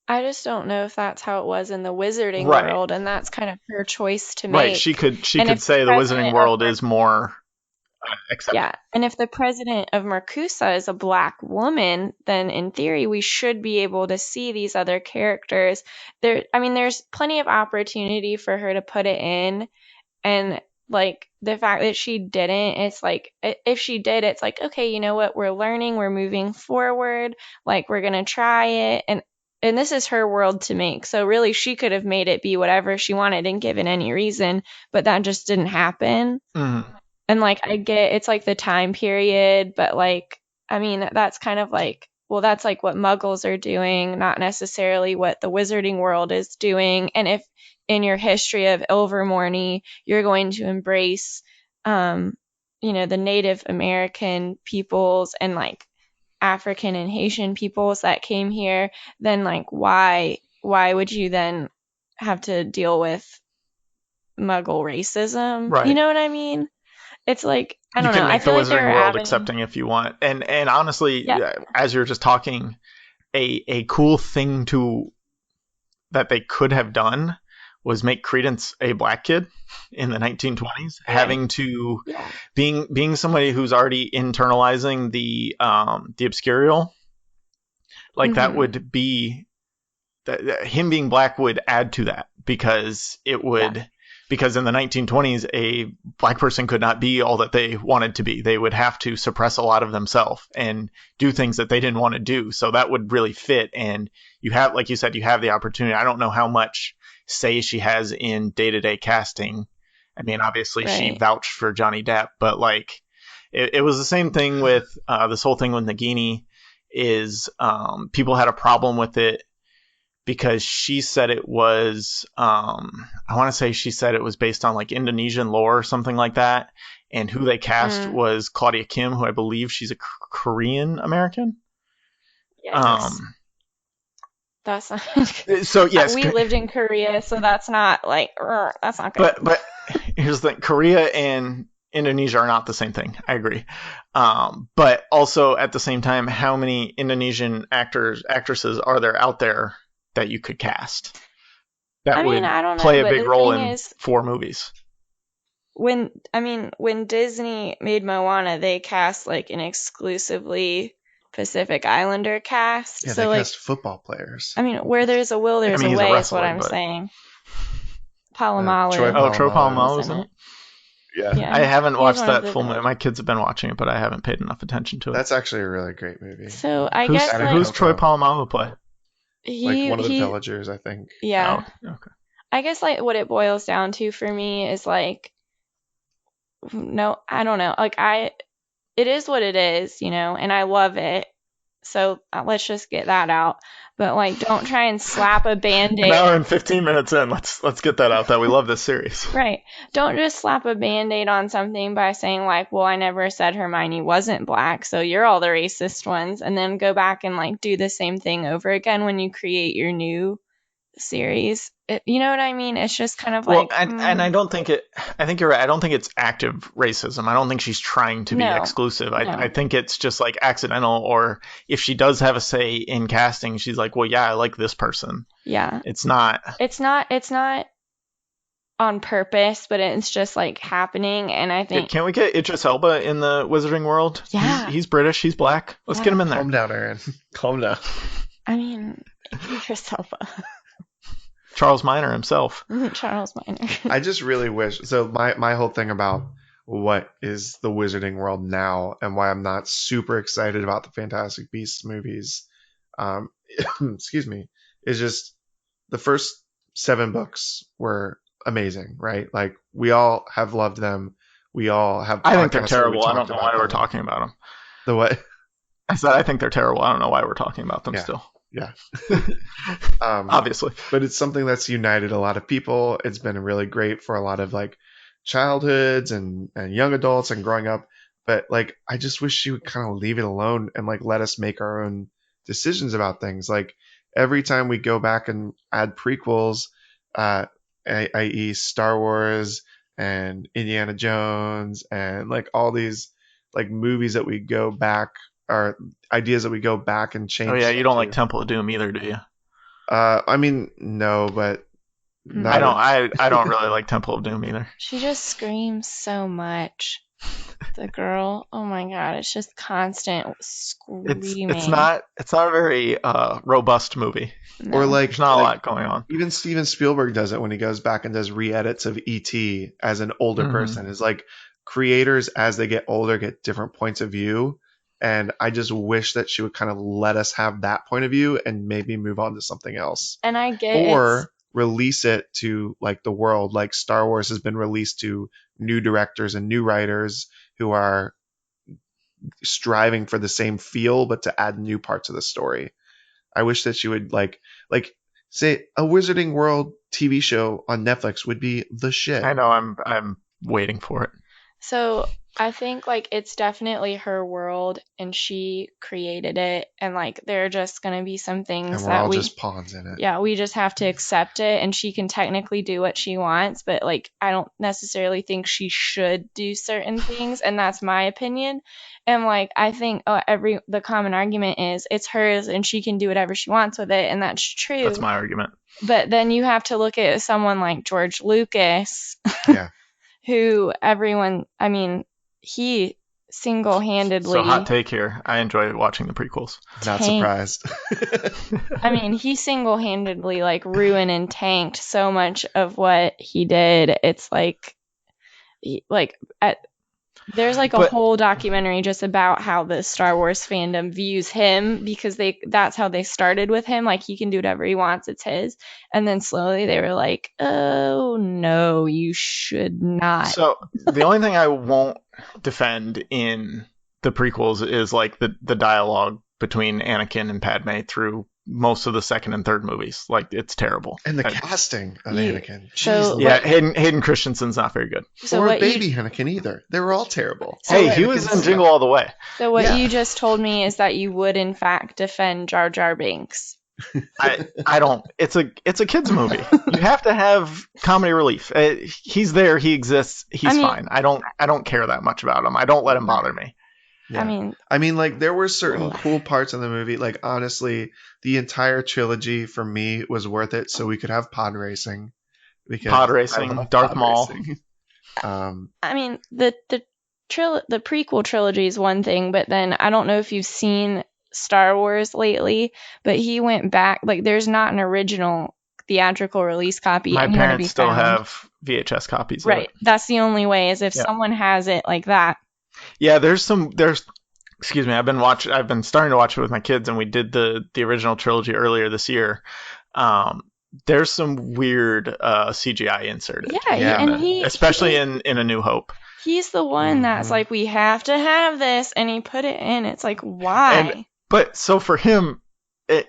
I just don't know if that's how it was in the wizarding Right. world, and that's kind of her choice to make. Right. She could say the wizarding world is more accepted. Yeah, and if the president of Marcusa is a black woman, then in theory we should be able to see these other characters. There's plenty of opportunity for her to put it in, and like the fact that she didn't, it's like if she did, it's like, okay, you know what, we're learning, we're moving forward, like we're gonna try it, and this is her world to make. So really she could have made it be whatever she wanted and given any reason, but that just didn't happen. Mm-hmm. And like I get it's like the time period, but like I mean that's kind of like, well, that's like what muggles are doing, not necessarily what the wizarding world is doing. And if in your history of Ilvermorny you're going to embrace the Native American peoples and like African and Haitian peoples that came here, then like why would you then have to deal with Muggle racism? Right. You know what I mean? It's like, I don't know. You can make the wizarding world adding... accepting if you want. And honestly, as you're just talking, a cool thing that they could have done was make Credence a black kid in the 1920s, having to being somebody who's already internalizing the obscurial. Like that would be him being black would add to that because it would. Because in the 1920s, a black person could not be all that they wanted to be. They would have to suppress a lot of themselves and do things that they didn't want to do. So that would really fit. And you have, like you said, you have the opportunity. I don't know how much say she has in day-to-day casting. I mean, obviously she vouched for Johnny Depp, but like it was the same thing with this whole thing with Nagini is people had a problem with it. Because she said it was, I want to say she said it was based on like Indonesian lore or something like that. And who they cast was Claudia Kim, who I believe she's a Korean American. Yes. That's not. So yes, we lived in Korea, so that's not like that's not good. But here's the thing: Korea and Indonesia are not the same thing. I agree. But also at the same time, how many Indonesian actresses are there out there that you could cast that would play a big role in 4 movies? When Disney made Moana, they cast like an exclusively Pacific Islander cast. Yeah, so they cast football players. I mean, where there's a will, there's a way, is what I'm saying. Palomalu. Troy Polamalu was in it? Yeah. I haven't watched that full movie. My kids have been watching it, but I haven't paid enough attention to it. That's actually a really great movie. So I guess who's Troy Polamalu play? Like one of the villagers, I think. Yeah. Oh, okay. I guess like what it boils down to for me is like, no, I don't know. Like it is what it is, and I love it. So let's just get that out. But like, don't try and slap a Band-Aid. An hour and 15 minutes in. Let's get that out that we love this series. Right. Don't just slap a Band-Aid on something by saying like, well, I never said Hermione wasn't black, so you're all the racist ones, and then go back and like do the same thing over again when you create your new series. You know what I mean? It's just kind of like... and I don't think I think you're right. I don't think it's active racism. I don't think she's trying to be exclusive. I think it's just like accidental, or if she does have a say in casting, she's like, well, yeah, I like this person. Yeah. It's not on purpose, but it's just like happening, and I think... Can't we get Idris Elba in the Wizarding World? Yeah. He's British, he's black. Let's get him in there. Calm down, Erin. Calm down. I mean, Idris Elba. Charles Minor himself. Charles Minor. I just really wish... So my whole thing about what is the Wizarding World now and why I'm not super excited about the Fantastic Beasts movies, excuse me, is just the first 7 books were amazing, right? Like, we all have loved them. We all have... I think they're terrible. I don't know why we're talking about them. The what? I said I think they're terrible. I don't know why we're talking about them still. Yeah. Obviously. But it's something that's united a lot of people. It's been really great for a lot of like childhoods and young adults and growing up. But like, I just wish she would kind of leave it alone and like let us make our own decisions about things. Like every time we go back and add prequels, i.e. Star Wars and Indiana Jones and like all these like movies that we go back, or ideas that we go back and change. Oh yeah, you don't like to. Temple of Doom either, do you? I mean, no, but I don't. I don't really like Temple of Doom either. She just screams so much. The girl. Oh my god, it's just constant screaming. It's not a very robust movie. No. Or like There's not a lot going on. Even Steven Spielberg does it when he goes back and does re-edits of E.T. as an older person. It's like creators, as they get older, get different points of view. And I just wish that she would kind of let us have that point of view and maybe move on to something else. And I get Or release it to like the world, like Star Wars has been released to new directors and new writers who are striving for the same feel, but to add new parts of the story. I wish that she would like say a Wizarding World TV show on Netflix would be the shit. I know. I'm waiting for it. So I think like it's definitely her world and she created it, and like there are just gonna be some things And we're that all just pawns in it. Yeah, we just have to accept it, and she can technically do what she wants, but like I don't necessarily think she should do certain things, and that's my opinion. And like I think the common argument is it's hers and she can do whatever she wants with it, and that's true. That's my argument. But then you have to look at someone like George Lucas, Yeah. who he single-handedly. So hot take here. I enjoy watching the prequels. Not surprised. He single-handedly like ruined and tanked so much of what he did. It's there's like a whole documentary just about how the Star Wars fandom views him, because that's how they started with him. Like he can do whatever he wants, it's his. And then slowly they were like, oh no, you should not. So the only thing I won't defend in the prequels is like the dialogue between Anakin and Padme through most of the second and third movies. Like it's terrible. And the casting of Anakin. So, yeah, Hayden Christensen's not very good. So or baby Anakin either. They were all terrible. Hey, he was in Jingle All the Way. So what you just told me is that you would in fact defend Jar Jar Binks. I don't. It's a kids movie. You have to have comedy relief. He's there. He exists. He's fine. I don't care that much about him. I don't let him bother me. Yeah. I mean, like there were certain cool parts in the movie. Like honestly, the entire trilogy for me was worth it. So we could have pod racing. Darth Maul. I mean, the prequel trilogy is one thing, but then I don't know if you've seen Star Wars lately, but he went back. Like, there's not an original theatrical release copy. My parents still have VHS copies. Right. That's the only way, is if someone has it like that. Yeah, excuse me, I've been starting to watch it with my kids, and we did the original trilogy earlier this year. There's some weird CGI inserted. Yeah. Especially in A New Hope. He's the one that's like, we have to have this, and he put it in. It's like, why? But so for him,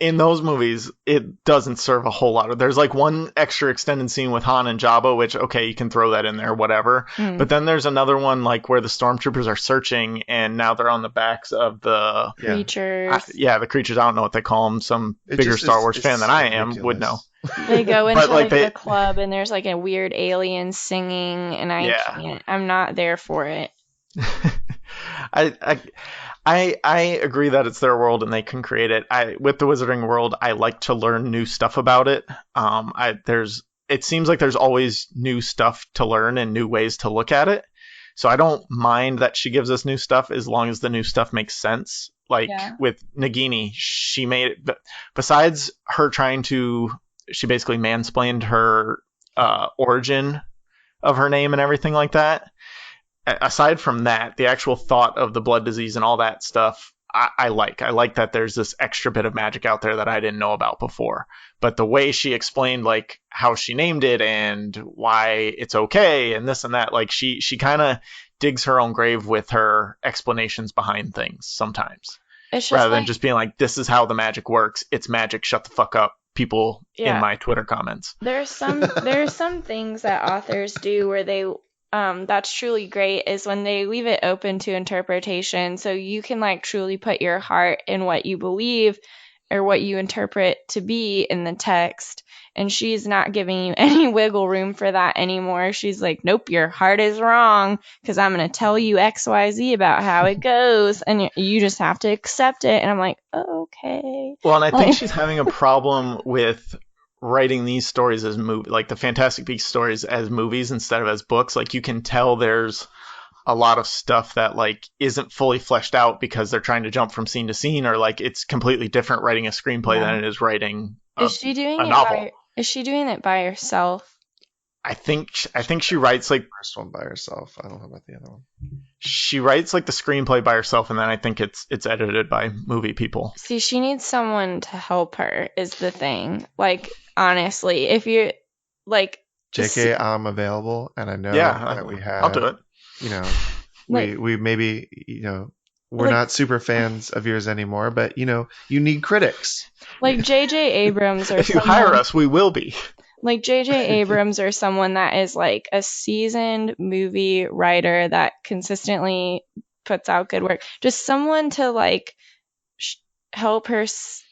in those movies, it doesn't serve a whole lot. There's like one extra extended scene with Han and Jabba, which, okay, you can throw that in there, whatever. But then there's another one like where the stormtroopers are searching, and now they're on the backs of the creatures. The creatures. I don't know what they call them. Some bigger Star Wars fan than I am would know. They go into the club, and there's like a weird alien singing, and I'm not there for it. I agree that it's their world and they can create it. With the Wizarding World, I like to learn new stuff about it. It seems like there's always new stuff to learn and new ways to look at it. So I don't mind that she gives us new stuff as long as the new stuff makes sense. Like with Nagini, she made it. Besides her she basically mansplained her origin of her name and everything like that. Aside from that, the actual thought of the blood disease and all that stuff, I like. I like that there's this extra bit of magic out there that I didn't know about before. But the way she explained like how she named it and why it's okay and this and that, like she kind of digs her own grave with her explanations behind things sometimes. It's just rather than like, just being like, this is how the magic works. It's magic. Shut the fuck up, people in my Twitter comments. there's some things that authors do where they that's truly great is when they leave it open to interpretation, so you can like truly put your heart in what you believe or what you interpret to be in the text. And she's not giving you any wiggle room for that anymore. She's like, nope, your heart is wrong because I'm going to tell you XYZ about how it goes. And you just have to accept it. And I'm like, okay. Well, and I think she's having a problem with writing these stories as like the Fantastic Beasts stories as movies instead of as books. Like, you can tell there's a lot of stuff that like isn't fully fleshed out because they're trying to jump from scene to scene, or like it's completely different writing a screenplay than it is writing Is she doing a novel. Is she doing it by herself? I think she writes like First one by herself. I don't know about the other one. she writes like the screenplay by herself, and then I think it's edited by movie people. See, she needs someone to help her is the thing. Like, honestly, if you're like JK, I'm available, and I know that we have. I'll do it. You know, Like- we maybe, you know, we're Like- not super fans of yours anymore, but you know, you need critics. like J.J. Abrams or If you someone, hire us, we will be. like J.J. Abrams or someone that is like a seasoned movie writer that consistently puts out good work. Just someone to like help her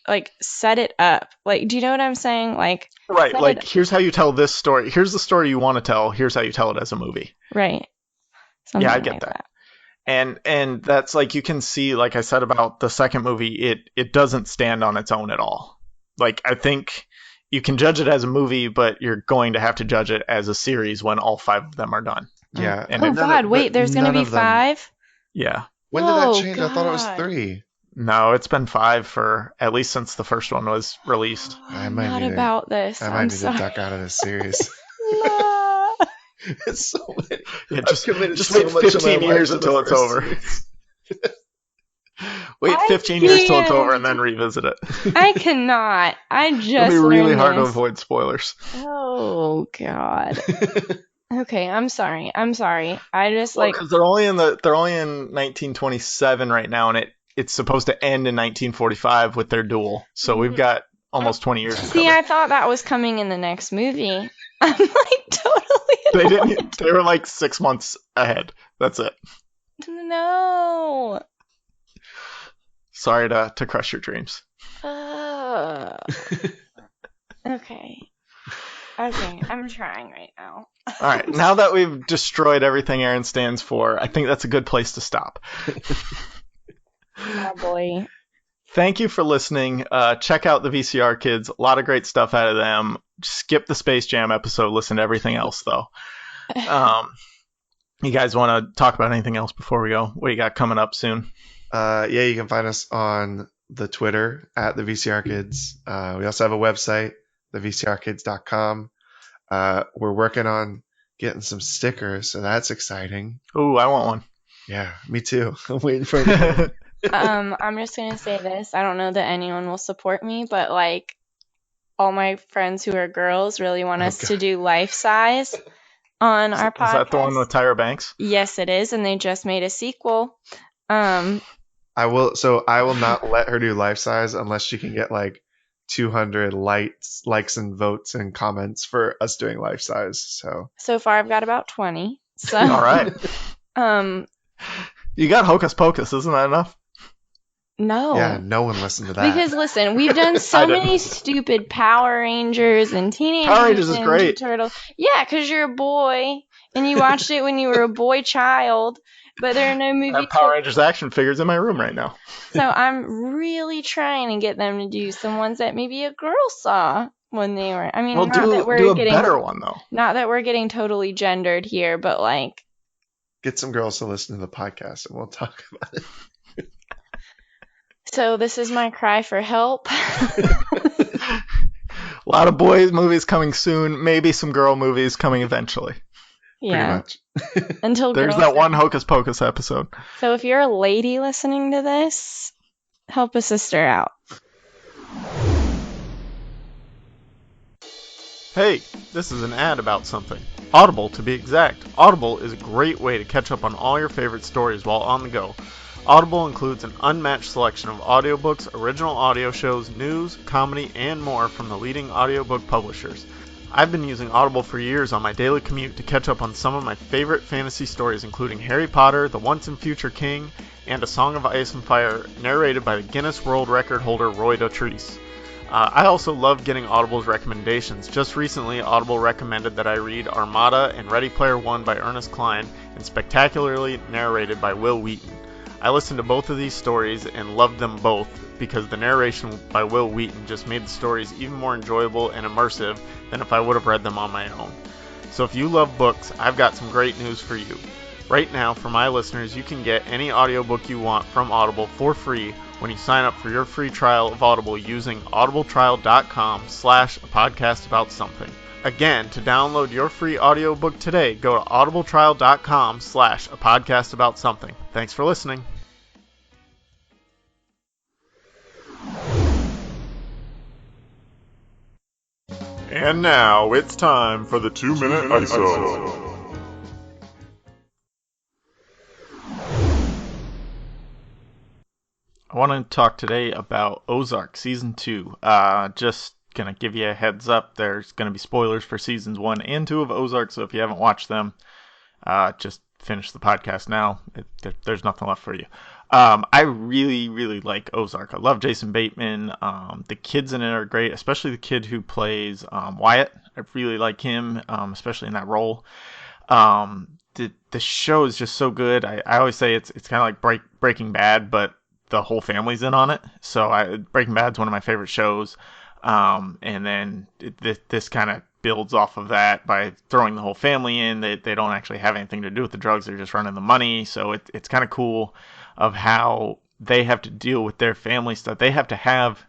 like set it up. Like, do you know what I'm saying? Like, Right, set like it- here's how you tell this story. Here's the story you want to tell. Here's how you tell it as a movie. right. Something Yeah, I get like that. And that's like, you can see, like I said about the second movie, it doesn't stand on its own at all. Like, I think you can judge it as a movie, but you're going to have to judge it as a series when all 5 of them are done. Yeah. And Oh it- God! Wait, there's gonna none be of them- 5. Yeah. When did Oh, that change? I thought it was God. 3. No, it's been 5 for at least since the first one was released. I I'm might not need to- about this. I might I'm need sorry. to duck out of this series. No. It's so many. Yeah, I've committed just so wait much of 15 my years life to until the it's first over. series. Wait I 15 years till it's over can't. and then revisit it. I cannot. I just It'll be really learned hard to this. avoid spoilers. Oh God. Okay, I'm sorry. I just Well, like because they're only in 1927 right now, and it's supposed to end in 1945 with their duel. So we've got almost 20 years to see. cover. I thought that was coming in the next movie. I'm like totally. They didn't. They were like 6 months ahead. That's it. No. Sorry to crush your dreams. Okay. Okay, I'm trying right now. All right, now that we've destroyed everything Erin stands for, I think that's a good place to stop. Oh boy. Thank you for listening. Check out the VCR Kids. A lot of great stuff out of them. Skip the Space Jam episode. Listen to everything else, though. You guys want to talk about anything else before we go? What you got coming up soon? Yeah, you can find us on the Twitter at the VCR Kids. We also have a website, thevcrkids.com. We're working on getting some stickers, so that's exciting. Ooh, I want one. Yeah, me too. I'm waiting for it. I'm just gonna say this. I don't know that anyone will support me, but like all my friends who are girls really want us to do life size on our podcast. Is that the one with Tyra Banks? Yes, it is, and they just made a sequel. I will not let her do life size unless she can get like 200 likes and votes and comments for us doing life size. So far I've got about 20. So All right. You got Hocus Pocus, isn't that enough? no. Yeah, no one listened to that. Because listen, we've done I so didn't. many stupid Power Rangers and Teenage Power Rangers is Mutant great. Ninja Turtles. Yeah, because you're a boy and you watched it when you were a boy child. But there are no I movie have Power Rangers action figures in my room right now. So I'm really trying to get them to do some ones that maybe a girl saw when they were. I mean, Well, not that do we're a getting better one, though. not that we're getting totally gendered here, but like Get some girls to listen to the podcast and we'll talk about it. so this is my cry for help. A lot of boys movies coming soon. Maybe some girl movies coming eventually. Yeah. Pretty much. Until There's girls that one Hocus Pocus episode. So if you're a lady listening to this, help a sister out. Hey, this is an ad about something. Audible, to be exact. Audible is a great way to catch up on all your favorite stories while on the go. Audible includes an unmatched selection of audiobooks, original audio shows, news, comedy, and more from the leading audiobook publishers. I've been using Audible for years on my daily commute to catch up on some of my favorite fantasy stories, including Harry Potter, The Once and Future King, and A Song of Ice and Fire, narrated by the Guinness World Record holder Roy Dotrice. I also love getting Audible's recommendations. Just recently, Audible recommended that I read Armada and Ready Player One by Ernest Cline, and Spectacularly narrated by Will Wheaton. I listened to both of these stories and loved them both because the narration by Will Wheaton just made the stories even more enjoyable and immersive than if I would have read them on my own. So if you love books, I've got some great news for you. Right now, for my listeners, you can get any audiobook you want from Audible for free when you sign up for your free trial of Audible using audibletrial.com/a-podcast-about-something. Again, to download your free audiobook today, go to audibletrial.com/a-podcast-about-something. Thanks for listening. And now it's time for the 2-minute ISO. I want to talk today about Ozark Season 2. Just going to give you a heads up. There's going to be spoilers for Seasons 1 and 2 of Ozark, so if you haven't watched them, just finish the podcast now. There's nothing left for you. I really, really like Ozark. I love Jason Bateman. The kids in it are great, especially the kid who plays Wyatt. I really like him, especially in that role. The show is just so good. I always say it's kind of like Breaking Bad, but the whole family's in on it. So Breaking Bad's one of my favorite shows. And then this kind of builds off of that by throwing the whole family in. They don't actually have anything to do with the drugs. They're just running the money. So it's kind of cool of how they have to deal with their family stuff. They have to have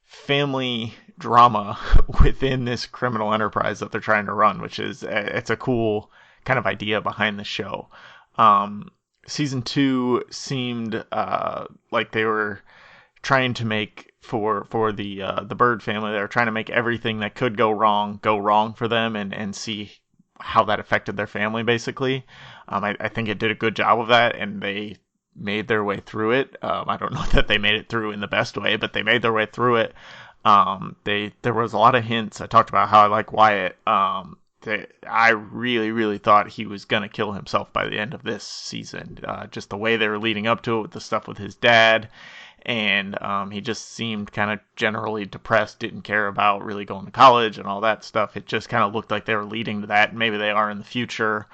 family drama within this criminal enterprise that they're trying to run, which is, it's a cool kind of idea behind the show. Season 2 seemed like they were trying to make for the Bird family. They were trying to make everything that could go wrong for them and see how that affected their family, basically. I think it did a good job of that, and they made their way through it. I don't know that they made it through in the best way, but they made their way through it. There was a lot of hints. I talked about how I like Wyatt. I really, really thought he was going to kill himself by the end of this season. Just the way they were leading up to it with the stuff with his dad. And he just seemed kind of generally depressed, didn't care about really going to college and all that stuff. It just kind of looked like they were leading to that. Maybe they are in the future.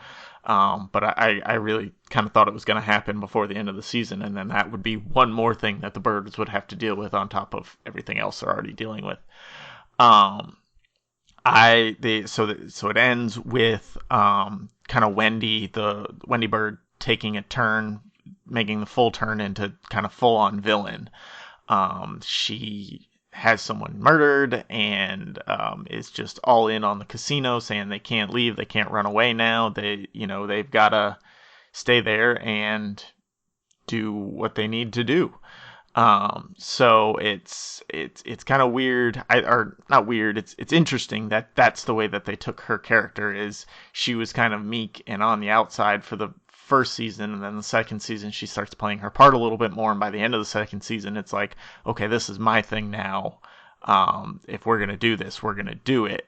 But I really kind of thought it was going to happen before the end of the season. And then that would be one more thing that the Birds would have to deal with on top of everything else they're already dealing with. So it ends with kind of Wendy Bird taking a turn, making the full turn into kind of full on villain. She has someone murdered and is just all in on the casino, saying they can't leave, they can't run away now. They've got to stay there and do what they need to do. So it's kind of weird, or not weird. It's interesting that that's the way that they took her character. Is she was kind of meek and on the outside for the first season, and then the second season she starts playing her part a little bit more, and by the end of the second season it's like, okay, this is my thing now. If we're gonna do this, we're gonna do it.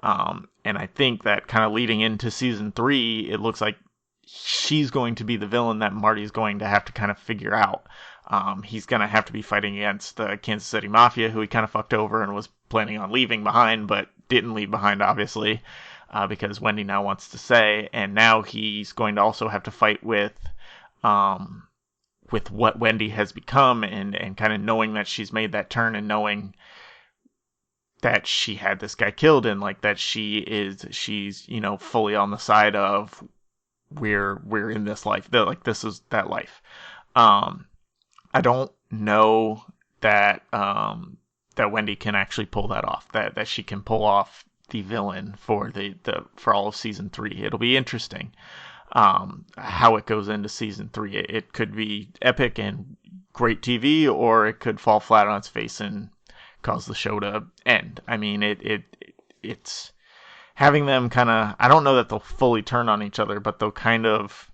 And I think that kind of leading into season 3, it looks like she's going to be the villain that Marty's going to have to kind of figure out. He's going to have to be fighting against the Kansas City Mafia, who he kind of fucked over and was planning on leaving behind, but didn't leave behind, obviously, because Wendy now wants to stay. And now he's going to also have to fight with what Wendy has become, and kind of knowing that she's made that turn, and knowing that she had this guy killed, and like that she's fully on the side of we're in this life. This is that life. I don't know that Wendy can actually pull that off. That she can pull off the villain for for all of season 3. It'll be interesting how it goes into season 3. It could be epic and great TV, or it could fall flat on its face and cause the show to end. I mean, it's having them kind of, I don't know that they'll fully turn on each other, but they'll kind of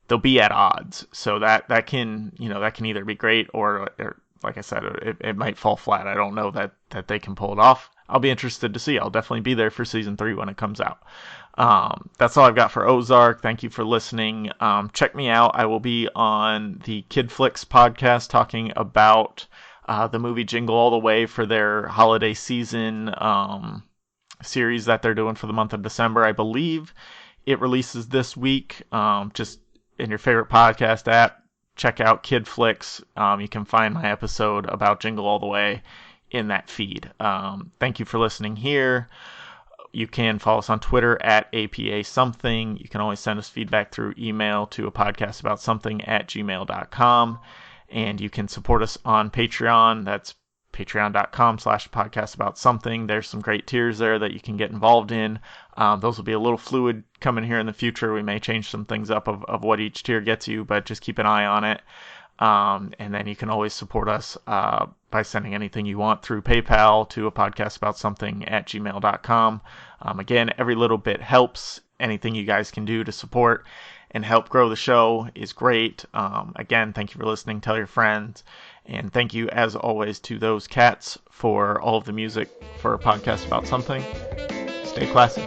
they'll be at odds. So that can either be great or like I said, it might fall flat. I don't know that they can pull it off. I'll be interested to see. I'll definitely be there for season 3 when it comes out. That's all I've got for Ozark. Thank you for listening. Check me out. I will be on the Kidflix podcast talking about the movie Jingle All the Way for their holiday season series that they're doing for the month of December. I believe it releases this week. Just in your favorite podcast app, check out Kidflix. You can find my episode about Jingle All the Way in that feed. Thank you for listening here. You can follow us on Twitter at APA something. You can always send us feedback through email to a podcast about something at gmail.com. And you can support us on Patreon. That's patreon.com/podcast about something. There's some great tiers there that you can get involved in. Those will be a little fluid coming here in the future. We may change some things up of what each tier gets you, but just keep an eye on it. And then you can always support us by sending anything you want through PayPal to a podcast about something at gmail.com. Again, every little bit helps. Anything you guys can do to support and help grow the show is great. Again, thank you for listening. Tell your friends. And thank you, as always, to those cats for all of the music for a podcast about something. Stay classy.